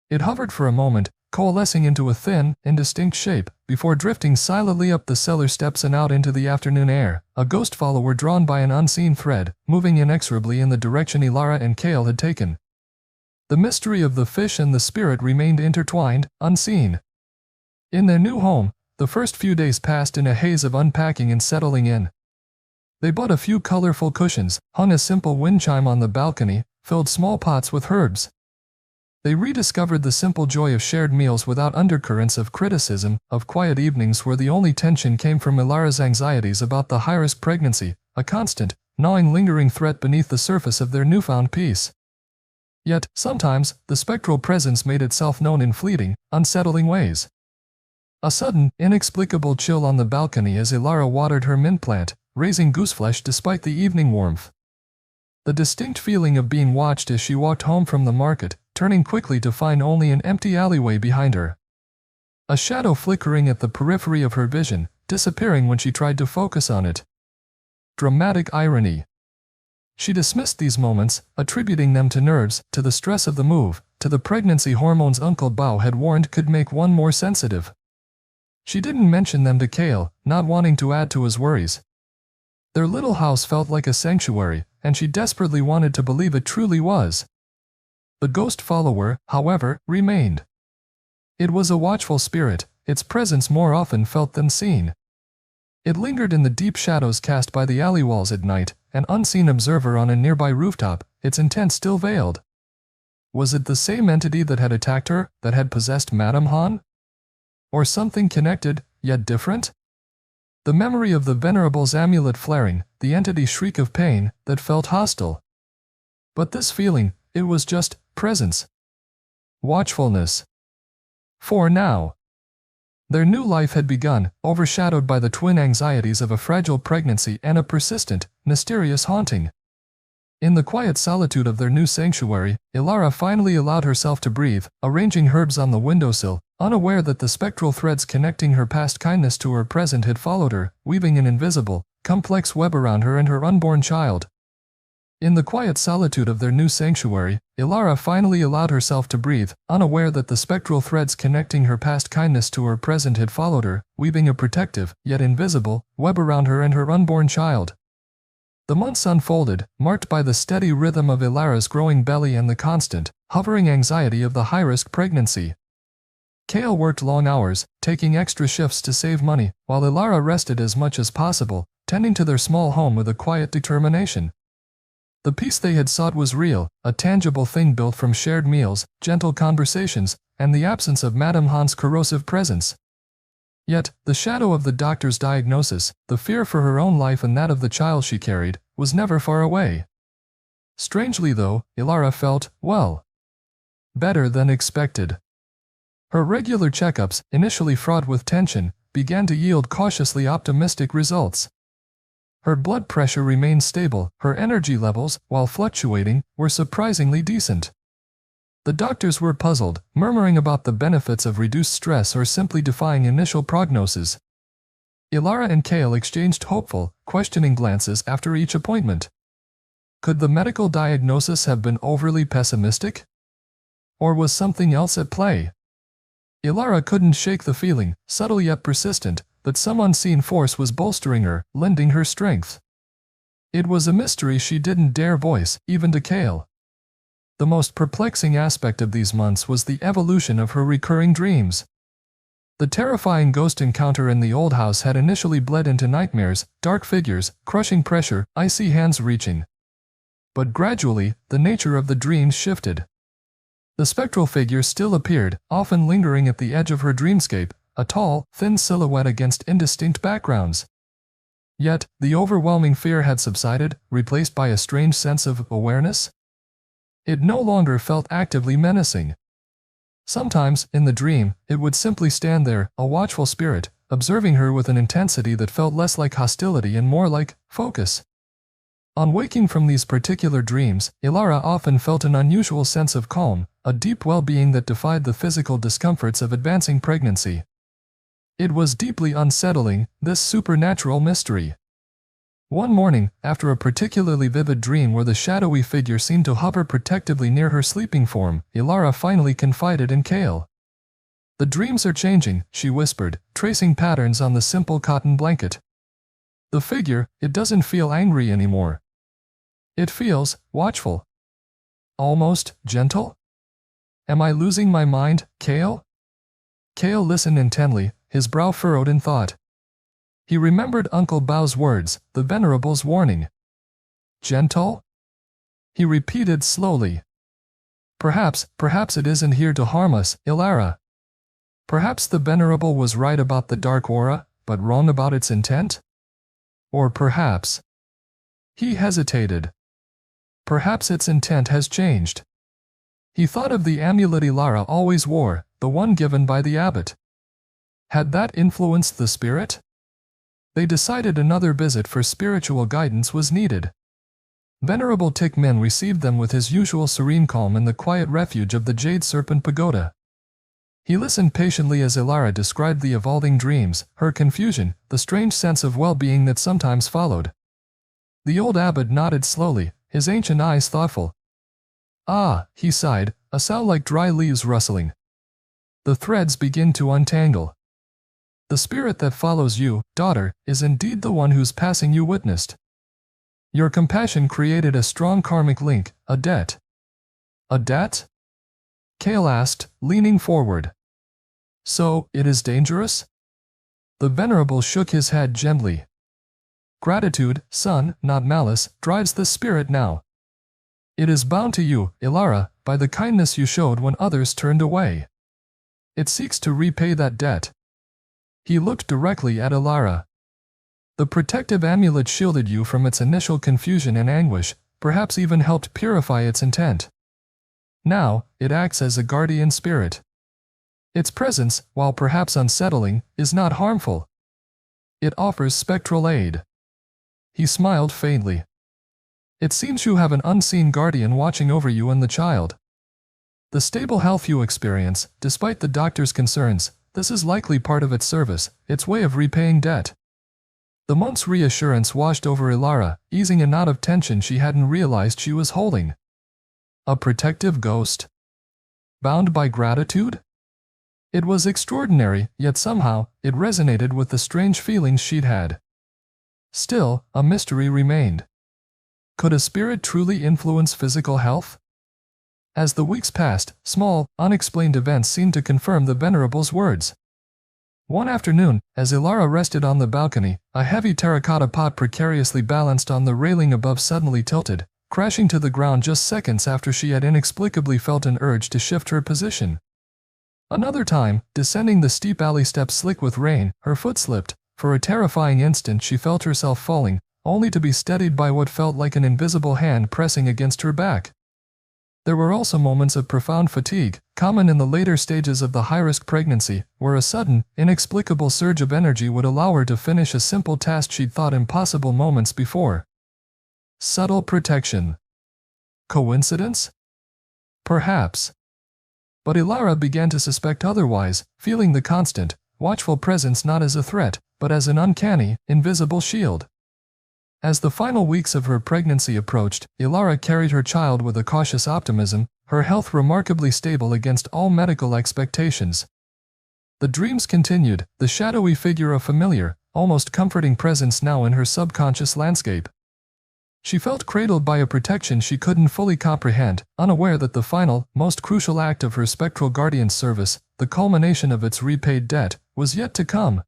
It hovered for a moment, coalescing into a thin, indistinct shape, before drifting silently up the cellar steps and out into the afternoon air, a ghost follower drawn by an unseen thread, moving inexorably in the direction Elara and Kale had taken. The mystery of the fish and the spirit remained intertwined, unseen. In their new home, the first few days passed in a haze of unpacking and settling in. They bought a few colorful cushions, hung a simple wind chime on the balcony, filled small pots with herbs. They rediscovered the simple joy of shared meals without undercurrents of criticism, of quiet evenings where the only tension came from Elara's anxieties about the high-risk pregnancy, a constant, gnawing lingering threat beneath the surface of their newfound peace. Yet, sometimes, the spectral presence made itself known in fleeting, unsettling ways. A sudden, inexplicable chill on the balcony as Elara watered her mint plant, raising gooseflesh despite the evening warmth. The distinct feeling of being watched as she walked home from the market, turning quickly to find only an empty alleyway behind her. A shadow flickering at the periphery of her vision, disappearing when she tried to focus on it. Dramatic irony. She dismissed these moments, attributing them to nerves, to the stress of the move, to the pregnancy hormones Uncle Bao had warned could make one more sensitive. She didn't mention them to Kale, not wanting to add to his worries. Their little house felt like a sanctuary, and she desperately wanted to believe it truly was. The ghost follower, however, remained. It was a watchful spirit, its presence more often felt than seen. It lingered in the deep shadows cast by the alley walls at night, an unseen observer on a nearby rooftop, its intent still veiled. Was it the same entity that had attacked her, that had possessed Madame Han? Or something connected, yet different? The memory of the venerable's amulet flaring, the entity's shriek of pain, that felt hostile. But this feeling, it was just presence. Watchfulness. For now. Their new life had begun, overshadowed by the twin anxieties of a fragile pregnancy and a persistent, mysterious haunting. In the quiet solitude of their new sanctuary, Elara finally allowed herself to breathe, arranging herbs on the windowsill, unaware that the spectral threads connecting her past kindness to her present had followed her, weaving an invisible, complex web around her and her unborn child. In the quiet solitude of their new sanctuary, Elara finally allowed herself to breathe, unaware that the spectral threads connecting her past kindness to her present had followed her, weaving a protective, yet invisible, web around her and her unborn child. The months unfolded, marked by the steady rhythm of Elara's growing belly and the constant, hovering anxiety of the high-risk pregnancy. Kale worked long hours, taking extra shifts to save money, while Elara rested as much as possible, tending to their small home with a quiet determination. The peace they had sought was real, a tangible thing built from shared meals, gentle conversations, and the absence of Madame Han's corrosive presence. Yet, the shadow of the doctor's diagnosis, the fear for her own life and that of the child she carried, was never far away. Strangely though, Elara felt, well, better than expected. Her regular checkups, initially fraught with tension, began to yield cautiously optimistic results. Her blood pressure remained stable, her energy levels, while fluctuating, were surprisingly decent. The doctors were puzzled, murmuring about the benefits of reduced stress or simply defying initial prognosis. Elara and Kale exchanged hopeful, questioning glances after each appointment. Could the medical diagnosis have been overly pessimistic? Or was something else at play? Elara couldn't shake the feeling, subtle yet persistent, that some unseen force was bolstering her, lending her strength. It was a mystery she didn't dare voice, even to Kale. The most perplexing aspect of these months was the evolution of her recurring dreams. The terrifying ghost encounter in the old house had initially bled into nightmares, dark figures, crushing pressure, icy hands reaching. But gradually, the nature of the dreams shifted. The spectral figure still appeared, often lingering at the edge of her dreamscape, a tall, thin silhouette against indistinct backgrounds. Yet, the overwhelming fear had subsided, replaced by a strange sense of awareness. It no longer felt actively menacing. Sometimes, in the dream, it would simply stand there, a watchful spirit, observing her with an intensity that felt less like hostility and more like focus. On waking from these particular dreams, Elara often felt an unusual sense of calm, a deep well-being that defied the physical discomforts of advancing pregnancy. It was deeply unsettling, this supernatural mystery. One morning, after a particularly vivid dream where the shadowy figure seemed to hover protectively near her sleeping form, Elara finally confided in Kale. "The dreams are changing," she whispered, tracing patterns on the simple cotton blanket. "The figure, it doesn't feel angry anymore. It feels watchful. Almost gentle? Am I losing my mind, Kale?" Kale listened intently, his brow furrowed in thought. He remembered Uncle Bao's words, the Venerable's warning. "Gentle?" he repeated slowly. Perhaps it isn't here to harm us, Elara. Perhaps the Venerable was right about the dark aura, but wrong about its intent? Or perhaps... He hesitated. Perhaps its intent has changed. He thought of the amulet Elara always wore, the one given by the abbot. Had that influenced the spirit? They decided another visit for spiritual guidance was needed. Venerable Tickmin received them with his usual serene calm in the quiet refuge of the Jade Serpent Pagoda. He listened patiently as Elara described the evolving dreams, her confusion, the strange sense of well-being that sometimes followed. The old abbot nodded slowly, his ancient eyes thoughtful. "Ah," he sighed, a sound like dry leaves rustling. "The threads begin to untangle. The spirit that follows you, daughter, is indeed the one whose passing you witnessed. Your compassion created a strong karmic link, a debt." "A debt?" Kale asked, leaning forward. "So, it is dangerous?" The Venerable shook his head gently. "Gratitude, son, not malice, drives the spirit now. It is bound to you, Elara, by the kindness you showed when others turned away. It seeks to repay that debt." He looked directly at Elara. "The protective amulet shielded you from its initial confusion and anguish, perhaps even helped purify its intent. Now, it acts as a guardian spirit. Its presence, while perhaps unsettling, is not harmful. It offers spectral aid. He smiled faintly. It seems you have an unseen guardian watching over you and the child. The stable health you experience, despite the doctor's concerns, this is likely part of its service, its way of repaying debt. The monk's reassurance washed over Elara, easing a knot of tension she hadn't realized she was holding. A protective ghost? Bound by gratitude? It was extraordinary, yet somehow, it resonated with the strange feelings she'd had. Still, a mystery remained. Could a spirit truly influence physical health? As the weeks passed, small, unexplained events seemed to confirm the Venerable's words. One afternoon, as Elara rested on the balcony, a heavy terracotta pot precariously balanced on the railing above suddenly tilted, crashing to the ground just seconds after she had inexplicably felt an urge to shift her position. Another time, descending the steep alley steps slick with rain, her foot slipped. For a terrifying instant she felt herself falling, only to be steadied by what felt like an invisible hand pressing against her back. There were also moments of profound fatigue, common in the later stages of the high-risk pregnancy, where a sudden, inexplicable surge of energy would allow her to finish a simple task she'd thought impossible moments before. Subtle protection. Coincidence? Perhaps. But Elara began to suspect otherwise, feeling the constant, watchful presence not as a threat, but as an uncanny, invisible shield. As the final weeks of her pregnancy approached, Elara carried her child with a cautious optimism, her health remarkably stable against all medical expectations. The dreams continued, the shadowy figure of familiar, almost comforting presence now in her subconscious landscape. She felt cradled by a protection she couldn't fully comprehend, unaware that the final, most crucial act of her spectral guardian's service, the culmination of its repaid debt, was yet to come.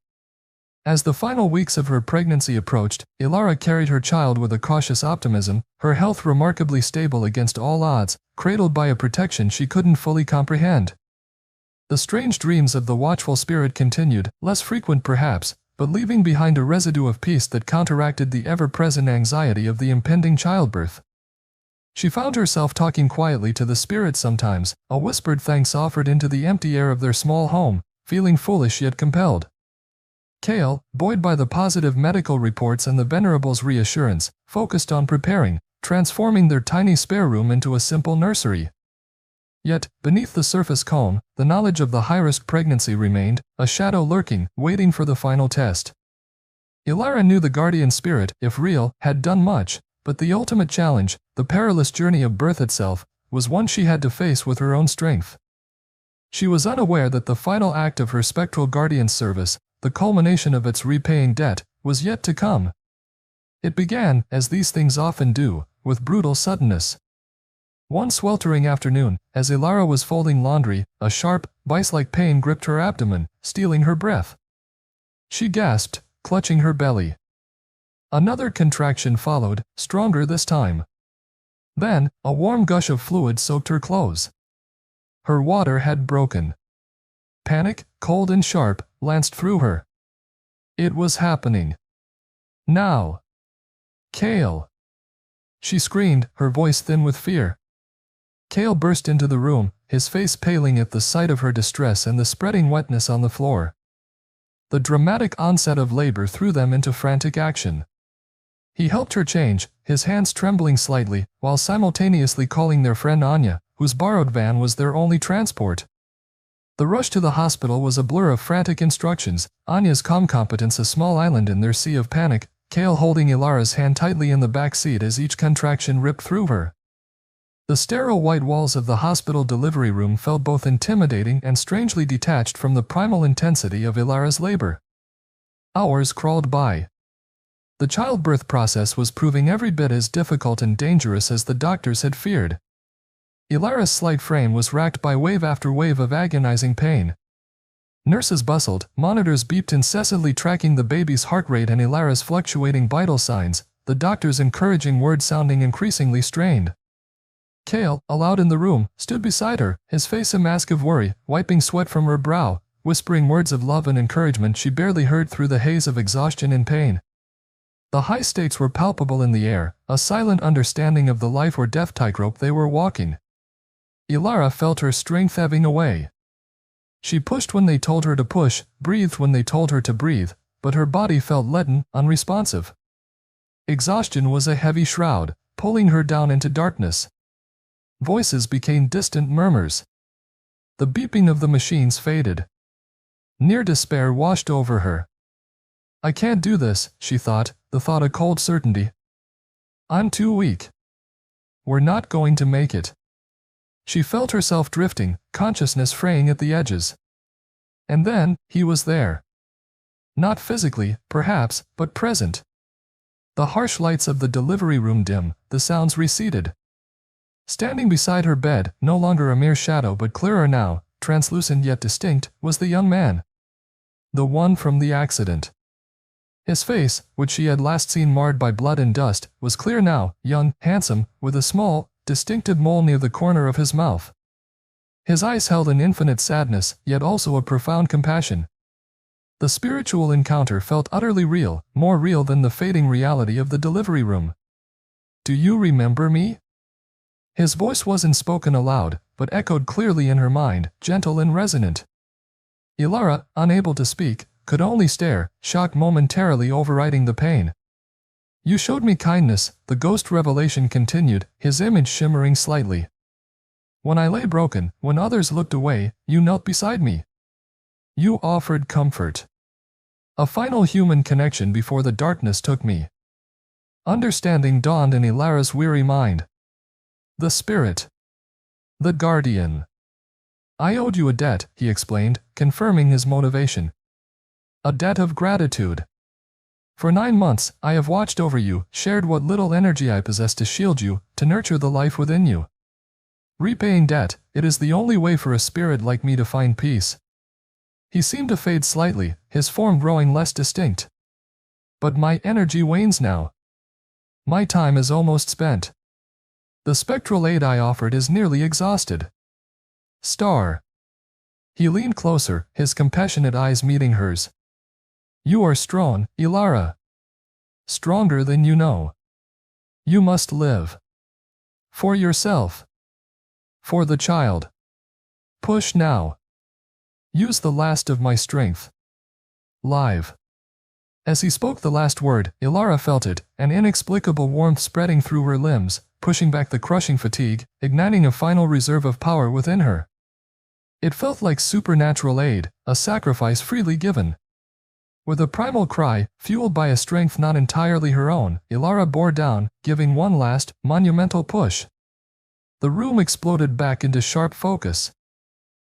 As the final weeks of her pregnancy approached, Elara carried her child with a cautious optimism, her health remarkably stable against all odds, cradled by a protection she couldn't fully comprehend. The strange dreams of the watchful spirit continued, less frequent perhaps, but leaving behind a residue of peace that counteracted the ever-present anxiety of the impending childbirth. She found herself talking quietly to the spirit sometimes, a whispered thanks offered into the empty air of their small home, feeling foolish yet compelled. Kale, buoyed by the positive medical reports and the Venerable's reassurance, focused on transforming their tiny spare room into a simple nursery. Yet, beneath the surface calm, the knowledge of the high-risk pregnancy remained, a shadow lurking, waiting for the final test. Elara knew the guardian spirit, if real, had done much, but the ultimate challenge, the perilous journey of birth itself, was one she had to face with her own strength. She was unaware that the final act of her spectral guardian's service, the culmination of its repaying debt, was yet to come. It began, as these things often do, with brutal suddenness. One sweltering afternoon, as Elara was folding laundry, a sharp, vice-like pain gripped her abdomen, stealing her breath. She gasped, clutching her belly. Another contraction followed, stronger this time. Then, a warm gush of fluid soaked her clothes. Her water had broken. Panic, cold and sharp, lanced through her. It was happening. Now. Kale! She screamed, her voice thin with fear. Kale burst into the room, his face paling at the sight of her distress and the spreading wetness on the floor. The dramatic onset of labor threw them into frantic action. He helped her change, his hands trembling slightly, while simultaneously calling their friend Anya, whose borrowed van was their only transport. The rush to the hospital was a blur of frantic instructions, Anya's calm competence a small island in their sea of panic, Kale holding Elara's hand tightly in the back seat as each contraction ripped through her. The sterile white walls of the hospital delivery room felt both intimidating and strangely detached from the primal intensity of Elara's labor. Hours crawled by. The childbirth process was proving every bit as difficult and dangerous as the doctors had feared. Elara's slight frame was racked by wave after wave of agonizing pain. Nurses bustled, monitors beeped incessantly tracking the baby's heart rate and Elara's fluctuating vital signs, the doctor's encouraging words sounding increasingly strained. Kale, aloud in the room, stood beside her, his face a mask of worry, wiping sweat from her brow, whispering words of love and encouragement she barely heard through the haze of exhaustion and pain. The high stakes were palpable in the air, a silent understanding of the life or death tightrope they were walking. Elara felt her strength ebbing away. She pushed when they told her to push, breathed when they told her to breathe, but her body felt leaden, unresponsive. Exhaustion was a heavy shroud, pulling her down into darkness. Voices became distant murmurs. The beeping of the machines faded. Near despair washed over her. I can't do this, she thought, the thought a cold certainty. I'm too weak. We're not going to make it. She felt herself drifting, consciousness fraying at the edges. And then, he was there. Not physically, perhaps, but present. The harsh lights of the delivery room dim, the sounds receded. Standing beside her bed, no longer a mere shadow but clearer now, translucent yet distinct, was the young man. The one from the accident. His face, which she had last seen marred by blood and dust, was clear now, young, handsome, with a small, distinctive mole near the corner of his mouth. His eyes held an infinite sadness, yet also a profound compassion. The spiritual encounter felt utterly real, more real than the fading reality of the delivery room. Do you remember me? His voice wasn't spoken aloud, but echoed clearly in her mind, gentle and resonant. Elara, unable to speak, could only stare, shock momentarily overriding the pain. You showed me kindness, the ghost revelation continued, his image shimmering slightly. When I lay broken, when others looked away, you knelt beside me. You offered comfort. A final human connection before the darkness took me. Understanding dawned in Elara's weary mind. The spirit. The guardian. I owed you a debt, he explained, confirming his motivation. A debt of gratitude. For 9 months, I have watched over you, shared what little energy I possess to shield you, to nurture the life within you. Repaying debt, it is the only way for a spirit like me to find peace. He seemed to fade slightly, his form growing less distinct. But my energy wanes now. My time is almost spent. The spectral aid I offered is nearly exhausted. Star. He leaned closer, his compassionate eyes meeting hers. You are strong, Elara. Stronger than you know. You must live. For yourself. For the child. Push now. Use the last of my strength. Live. As he spoke the last word, Elara felt it, an inexplicable warmth spreading through her limbs, pushing back the crushing fatigue, igniting a final reserve of power within her. It felt like supernatural aid, a sacrifice freely given. With a primal cry, fueled by a strength not entirely her own, Elara bore down, giving one last, monumental push. The room exploded back into sharp focus.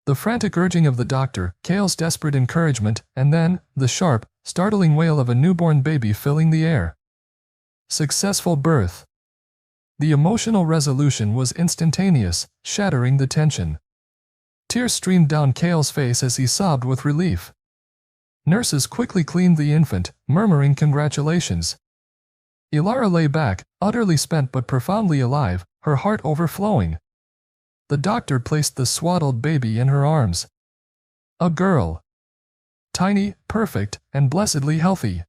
The frantic urging of the doctor, Kale's desperate encouragement, and then, the sharp, startling wail of a newborn baby filling the air. Successful birth. The emotional resolution was instantaneous, shattering the tension. Tears streamed down Kale's face as he sobbed with relief. Nurses quickly cleaned the infant, murmuring congratulations. Elara lay back, utterly spent but profoundly alive, her heart overflowing. The doctor placed the swaddled baby in her arms. A girl. Tiny, perfect, and blessedly healthy.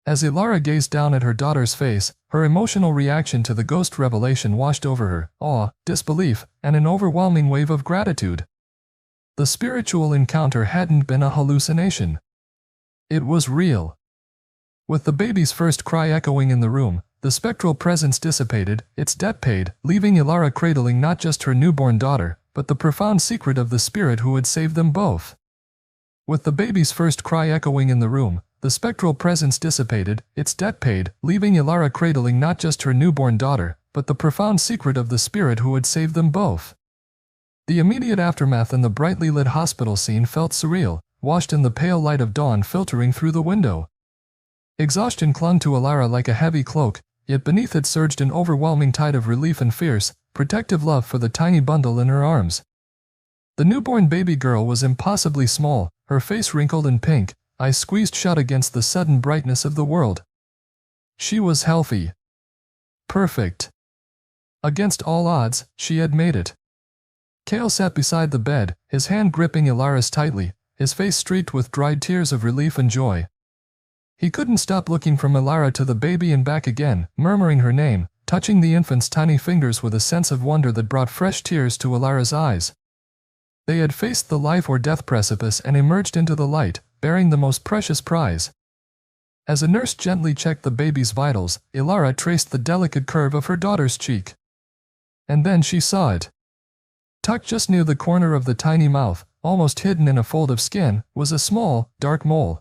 As Elara gazed down at her daughter's face, her emotional reaction to the ghost revelation washed over her, awe, disbelief, and an overwhelming wave of gratitude. The spiritual encounter hadn't been a hallucination. It was real. With the baby's first cry echoing in the room, the spectral presence dissipated, its debt paid, leaving Elara cradling not just her newborn daughter, but the profound secret of the spirit who had saved them both. With the baby's first cry echoing in the room, the spectral presence dissipated, its debt paid, leaving Elara cradling not just her newborn daughter, but the profound secret of the spirit who had saved them both. The immediate aftermath in the brightly lit hospital scene felt surreal, washed in the pale light of dawn filtering through the window. Exhaustion clung to Elara like a heavy cloak, yet beneath it surged an overwhelming tide of relief and fierce, protective love for the tiny bundle in her arms. The newborn baby girl was impossibly small, her face wrinkled and pink, eyes squeezed shut against the sudden brightness of the world. She was healthy. Perfect. Against all odds, she had made it. Kale sat beside the bed, his hand gripping Elara's tightly, his face streaked with dried tears of relief and joy. He couldn't stop looking from Elara to the baby and back again, murmuring her name, touching the infant's tiny fingers with a sense of wonder that brought fresh tears to Elara's eyes. They had faced the life or death precipice and emerged into the light, bearing the most precious prize. As a nurse gently checked the baby's vitals, Elara traced the delicate curve of her daughter's cheek. And then she saw it. Tucked just near the corner of the tiny mouth, almost hidden in a fold of skin, was a small, dark mole.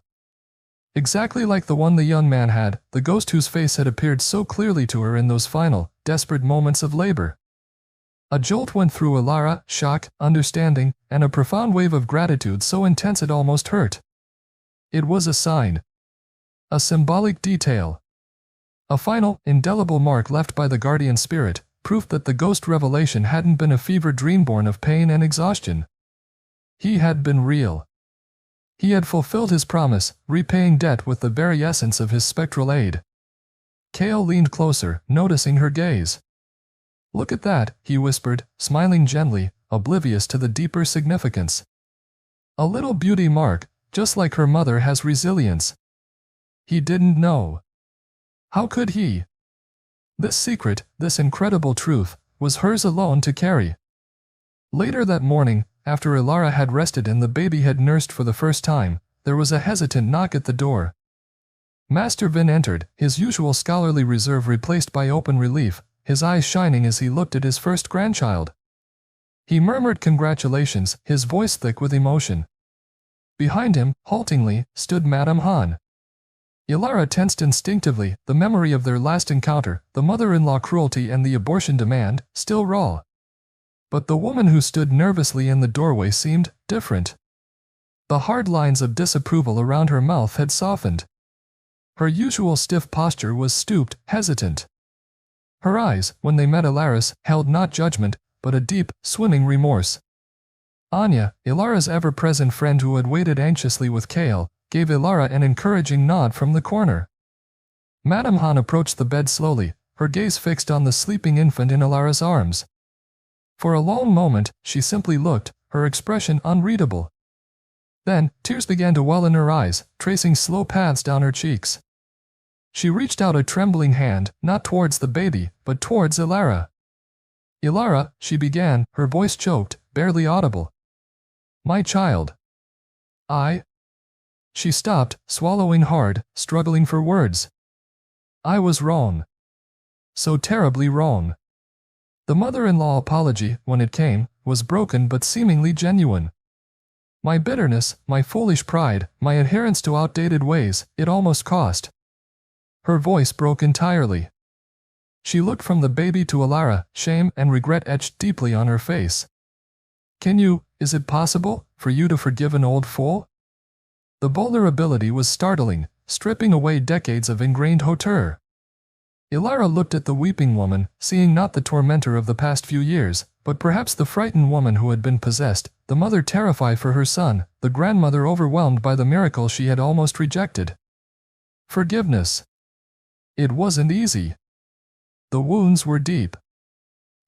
Exactly like the one the young man had, the ghost whose face had appeared so clearly to her in those final, desperate moments of labor. A jolt went through Elara, shock, understanding, and a profound wave of gratitude so intense it almost hurt. It was a sign. A symbolic detail. A final, indelible mark left by the guardian spirit, proof that the ghost revelation hadn't been a fevered dream born of pain and exhaustion. He had been real. He had fulfilled his promise, repaying debt with the very essence of his spectral aid. Kale leaned closer, noticing her gaze. "Look at that," he whispered, smiling gently, oblivious to the deeper significance. "A little beauty mark, just like her mother has resilience." He didn't know. How could he? This secret, this incredible truth, was hers alone to carry. Later that morning, after Elara had rested and the baby had nursed for the first time, there was a hesitant knock at the door. Master Vin entered, his usual scholarly reserve replaced by open relief, his eyes shining as he looked at his first grandchild. He murmured congratulations, his voice thick with emotion. Behind him, haltingly, stood Madame Han. Elara tensed instinctively, the memory of their last encounter, the mother-in-law cruelty and the abortion demand, still raw. But the woman who stood nervously in the doorway seemed different. The hard lines of disapproval around her mouth had softened. Her usual stiff posture was stooped, hesitant. Her eyes, when they met Elara's, held not judgment, but a deep, swimming remorse. Anya, Elara's ever-present friend who had waited anxiously with Kale, gave Elara an encouraging nod from the corner. Madame Han approached the bed slowly, her gaze fixed on the sleeping infant in Elara's arms. For a long moment, she simply looked, her expression unreadable. Then, tears began to well in her eyes, tracing slow paths down her cheeks. She reached out a trembling hand, not towards the baby, but towards Elara. "Elara," she began, her voice choked, barely audible. "My child." "I—" She stopped, swallowing hard, struggling for words. "I was wrong. So terribly wrong." The mother-in-law apology, when it came, was broken but seemingly genuine. "My bitterness, my foolish pride, my adherence to outdated ways, it almost cost." Her voice broke entirely. She looked from the baby to Elara, shame and regret etched deeply on her face. Is it possible, for you to forgive an old fool?" The vulnerability was startling, stripping away decades of ingrained hauteur. Elara looked at the weeping woman, seeing not the tormentor of the past few years, but perhaps the frightened woman who had been possessed, the mother terrified for her son, the grandmother overwhelmed by the miracle she had almost rejected. Forgiveness. It wasn't easy. The wounds were deep.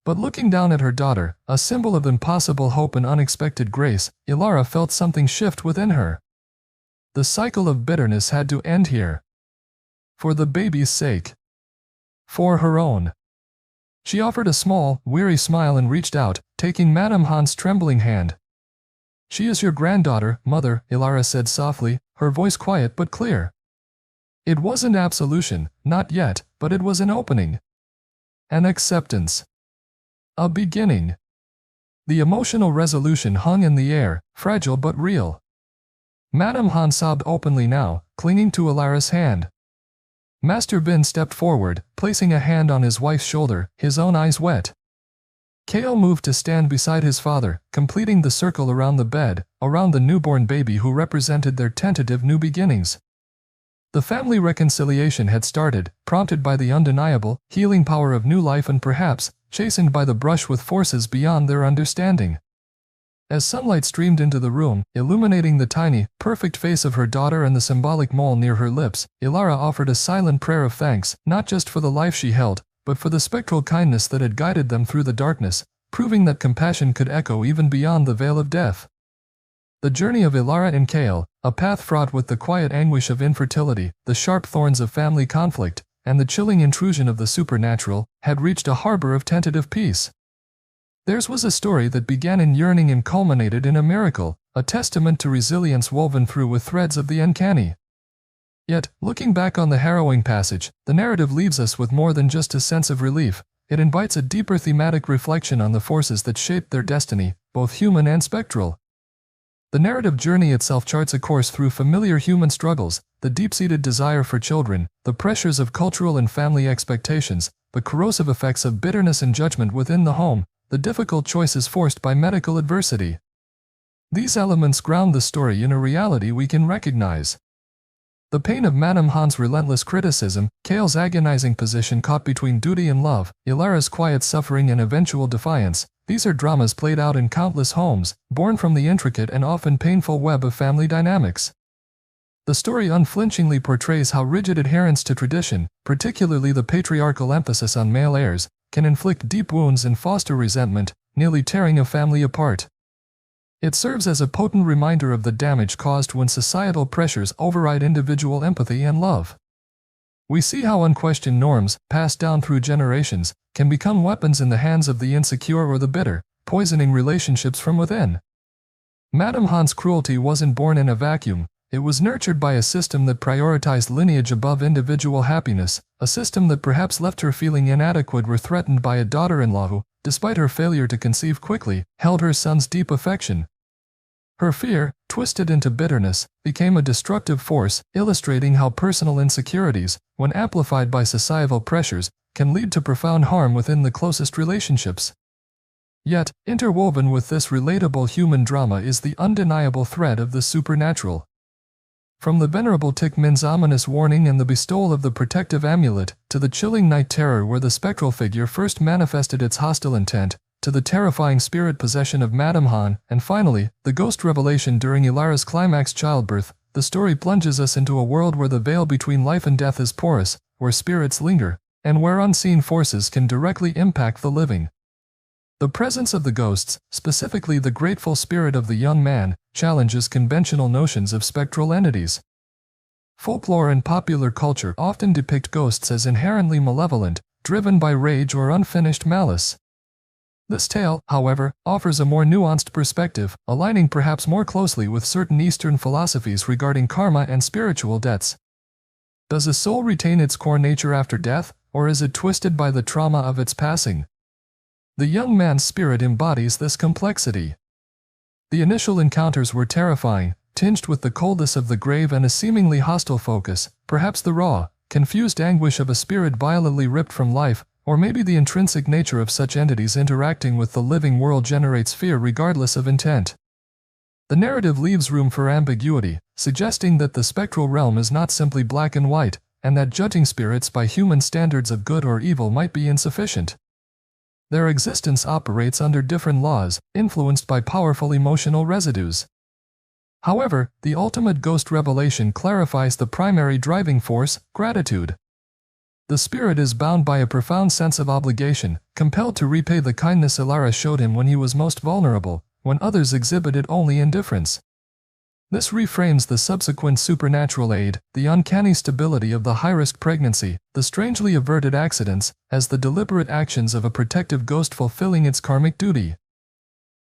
But looking down at her daughter, a symbol of impossible hope and unexpected grace, Elara felt something shift within her. The cycle of bitterness had to end here. For the baby's sake. For her own. She offered a small, weary smile and reached out, taking Madame Han's trembling hand. "She is your granddaughter, mother," Elara said softly, her voice quiet but clear. It wasn't absolution, not yet, but it was an opening. An acceptance. A beginning. The emotional resolution hung in the air, fragile but real. Madame Han sobbed openly now, clinging to Elara's hand. Master Bin stepped forward, placing a hand on his wife's shoulder, his own eyes wet. Kale moved to stand beside his father, completing the circle around the bed, around the newborn baby who represented their tentative new beginnings. The family reconciliation had started, prompted by the undeniable, healing power of new life and perhaps, chastened by the brush with forces beyond their understanding. As sunlight streamed into the room, illuminating the tiny, perfect face of her daughter and the symbolic mole near her lips, Elara offered a silent prayer of thanks, not just for the life she held, but for the spectral kindness that had guided them through the darkness, proving that compassion could echo even beyond the veil of death. The journey of Elara and Kale, a path fraught with the quiet anguish of infertility, the sharp thorns of family conflict, and the chilling intrusion of the supernatural, had reached a harbor of tentative peace. Theirs was a story that began in yearning and culminated in a miracle, a testament to resilience woven through with threads of the uncanny. Yet, looking back on the harrowing passage, the narrative leaves us with more than just a sense of relief. It invites a deeper thematic reflection on the forces that shaped their destiny, both human and spectral. The narrative journey itself charts a course through familiar human struggles, the deep-seated desire for children, the pressures of cultural and family expectations, the corrosive effects of bitterness and judgment within the home, the difficult choices forced by medical adversity. These elements ground the story in a reality we can recognize. The pain of Madame Han's relentless criticism, Kale's agonizing position caught between duty and love, Elara's quiet suffering and eventual defiance, these are dramas played out in countless homes, born from the intricate and often painful web of family dynamics. The story unflinchingly portrays how rigid adherence to tradition, particularly the patriarchal emphasis on male heirs, can inflict deep wounds and foster resentment, nearly tearing a family apart. It serves as a potent reminder of the damage caused when societal pressures override individual empathy and love. We see how unquestioned norms, passed down through generations, can become weapons in the hands of the insecure or the bitter, poisoning relationships from within. Madame Han's cruelty wasn't born in a vacuum. It was nurtured by a system that prioritized lineage above individual happiness, a system that perhaps left her feeling inadequate or threatened by a daughter-in-law who, despite her failure to conceive quickly, held her son's deep affection. Her fear, twisted into bitterness, became a destructive force, illustrating how personal insecurities, when amplified by societal pressures, can lead to profound harm within the closest relationships. Yet, interwoven with this relatable human drama is the undeniable thread of the supernatural. From the venerable Tik Min's ominous warning and the bestowal of the protective amulet, to the chilling night terror where the spectral figure first manifested its hostile intent, to the terrifying spirit possession of Madame Han, and finally, the ghost revelation during Elara's climax childbirth, the story plunges us into a world where the veil between life and death is porous, where spirits linger, and where unseen forces can directly impact the living. The presence of the ghosts, specifically the grateful spirit of the young man, challenges conventional notions of spectral entities. Folklore and popular culture often depict ghosts as inherently malevolent, driven by rage or unfinished malice. This tale, however, offers a more nuanced perspective, aligning perhaps more closely with certain Eastern philosophies regarding karma and spiritual debts. Does a soul retain its core nature after death, or is it twisted by the trauma of its passing? The young man's spirit embodies this complexity. The initial encounters were terrifying, tinged with the coldness of the grave and a seemingly hostile focus, perhaps the raw, confused anguish of a spirit violently ripped from life, or maybe the intrinsic nature of such entities interacting with the living world generates fear regardless of intent. The narrative leaves room for ambiguity, suggesting that the spectral realm is not simply black and white, and that judging spirits by human standards of good or evil might be insufficient. Their existence operates under different laws, influenced by powerful emotional residues. However, the ultimate ghost revelation clarifies the primary driving force, gratitude. The spirit is bound by a profound sense of obligation, compelled to repay the kindness Elara showed him when he was most vulnerable, when others exhibited only indifference. This reframes the subsequent supernatural aid, the uncanny stability of the high-risk pregnancy, the strangely averted accidents, as the deliberate actions of a protective ghost fulfilling its karmic duty.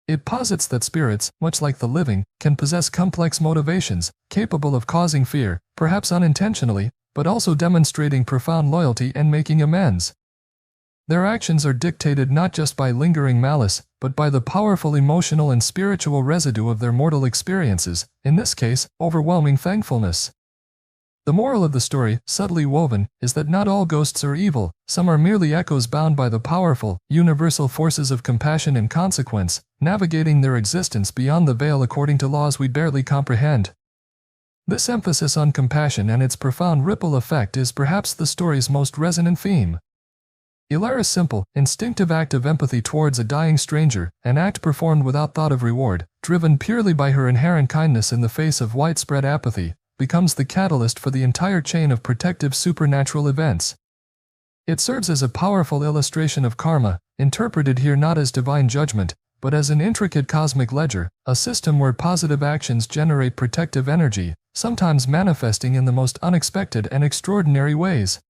It posits that spirits, much like the living, can possess complex motivations, capable of causing fear, perhaps unintentionally, but also demonstrating profound loyalty and making amends. Their actions are dictated not just by lingering malice, but by the powerful emotional and spiritual residue of their mortal experiences, in this case, overwhelming thankfulness. The moral of the story, subtly woven, is that not all ghosts are evil, some are merely echoes bound by the powerful, universal forces of compassion and consequence, navigating their existence beyond the veil according to laws we barely comprehend. This emphasis on compassion and its profound ripple effect is perhaps the story's most resonant theme. Elara's simple, instinctive act of empathy towards a dying stranger, an act performed without thought of reward, driven purely by her inherent kindness in the face of widespread apathy, becomes the catalyst for the entire chain of protective supernatural events. It serves as a powerful illustration of karma, interpreted here not as divine judgment, but as an intricate cosmic ledger, a system where positive actions generate protective energy, sometimes manifesting in the most unexpected and extraordinary ways.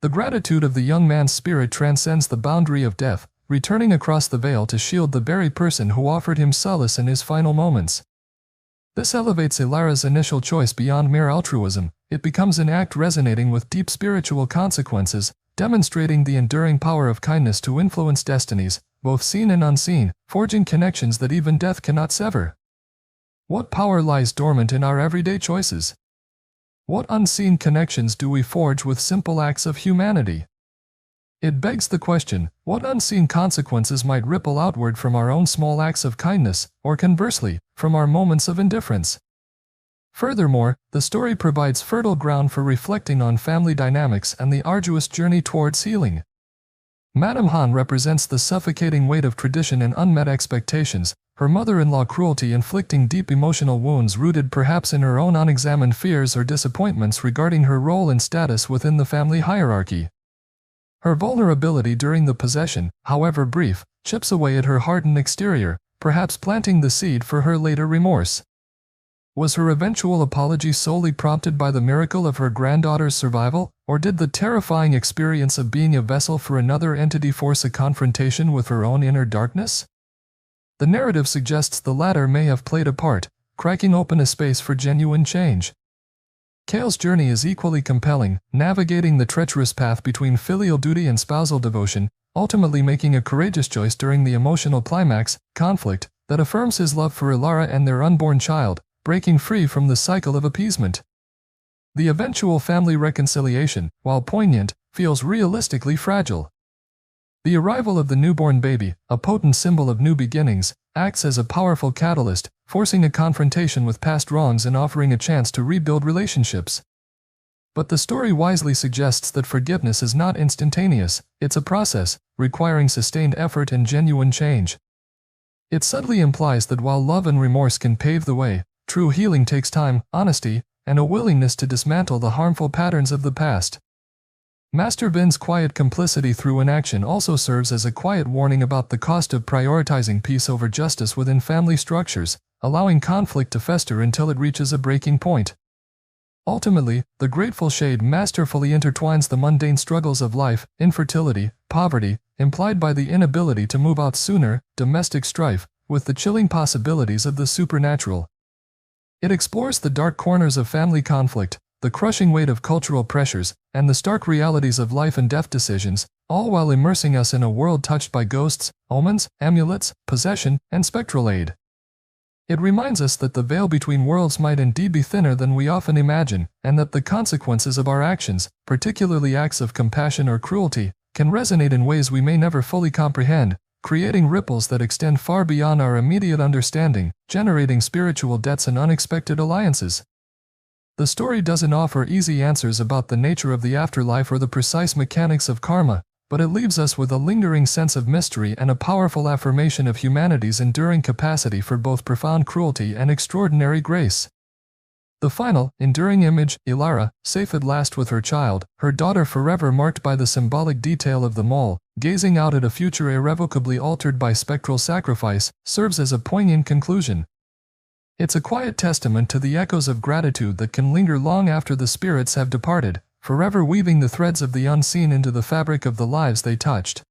The gratitude of the young man's spirit transcends the boundary of death, returning across the veil to shield the very person who offered him solace in his final moments. This elevates Elara's initial choice beyond mere altruism. It becomes an act resonating with deep spiritual consequences, demonstrating the enduring power of kindness to influence destinies, both seen and unseen, forging connections that even death cannot sever. What power lies dormant in our everyday choices? What unseen connections do we forge with simple acts of humanity? It begs the question, what unseen consequences might ripple outward from our own small acts of kindness, or conversely, from our moments of indifference? Furthermore, the story provides fertile ground for reflecting on family dynamics and the arduous journey towards healing. Madame Han represents the suffocating weight of tradition and unmet expectations, her mother-in-law cruelty inflicting deep emotional wounds rooted perhaps in her own unexamined fears or disappointments regarding her role and status within the family hierarchy. Her vulnerability during the possession, however brief, chips away at her hardened exterior, perhaps planting the seed for her later remorse. Was her eventual apology solely prompted by the miracle of her granddaughter's survival, or did the terrifying experience of being a vessel for another entity force a confrontation with her own inner darkness? The narrative suggests the latter may have played a part, cracking open a space for genuine change. Kale's journey is equally compelling, navigating the treacherous path between filial duty and spousal devotion, ultimately making a courageous choice during the emotional climax, conflict, that affirms his love for Elara and their unborn child, breaking free from the cycle of appeasement. The eventual family reconciliation, while poignant, feels realistically fragile. The arrival of the newborn baby, a potent symbol of new beginnings, acts as a powerful catalyst, forcing a confrontation with past wrongs and offering a chance to rebuild relationships. But the story wisely suggests that forgiveness is not instantaneous, it's a process, requiring sustained effort and genuine change. It subtly implies that while love and remorse can pave the way, true healing takes time, honesty, and a willingness to dismantle the harmful patterns of the past. Master Vin's quiet complicity through inaction also serves as a quiet warning about the cost of prioritizing peace over justice within family structures, allowing conflict to fester until it reaches a breaking point. Ultimately, the Grateful Shade masterfully intertwines the mundane struggles of life, infertility, poverty, implied by the inability to move out sooner, domestic strife, with the chilling possibilities of the supernatural. It explores the dark corners of family conflict, the crushing weight of cultural pressures, and the stark realities of life and death decisions, all while immersing us in a world touched by ghosts, omens, amulets, possession, and spectral aid. It reminds us that the veil between worlds might indeed be thinner than we often imagine, and that the consequences of our actions, particularly acts of compassion or cruelty, can resonate in ways we may never fully comprehend, creating ripples that extend far beyond our immediate understanding, generating spiritual debts and unexpected alliances. The story doesn't offer easy answers about the nature of the afterlife or the precise mechanics of karma, but it leaves us with a lingering sense of mystery and a powerful affirmation of humanity's enduring capacity for both profound cruelty and extraordinary grace. The final, enduring image, Elara, safe at last with her child, her daughter forever marked by the symbolic detail of the mole, gazing out at a future irrevocably altered by spectral sacrifice, serves as a poignant conclusion. It's a quiet testament to the echoes of gratitude that can linger long after the spirits have departed, forever weaving the threads of the unseen into the fabric of the lives they touched.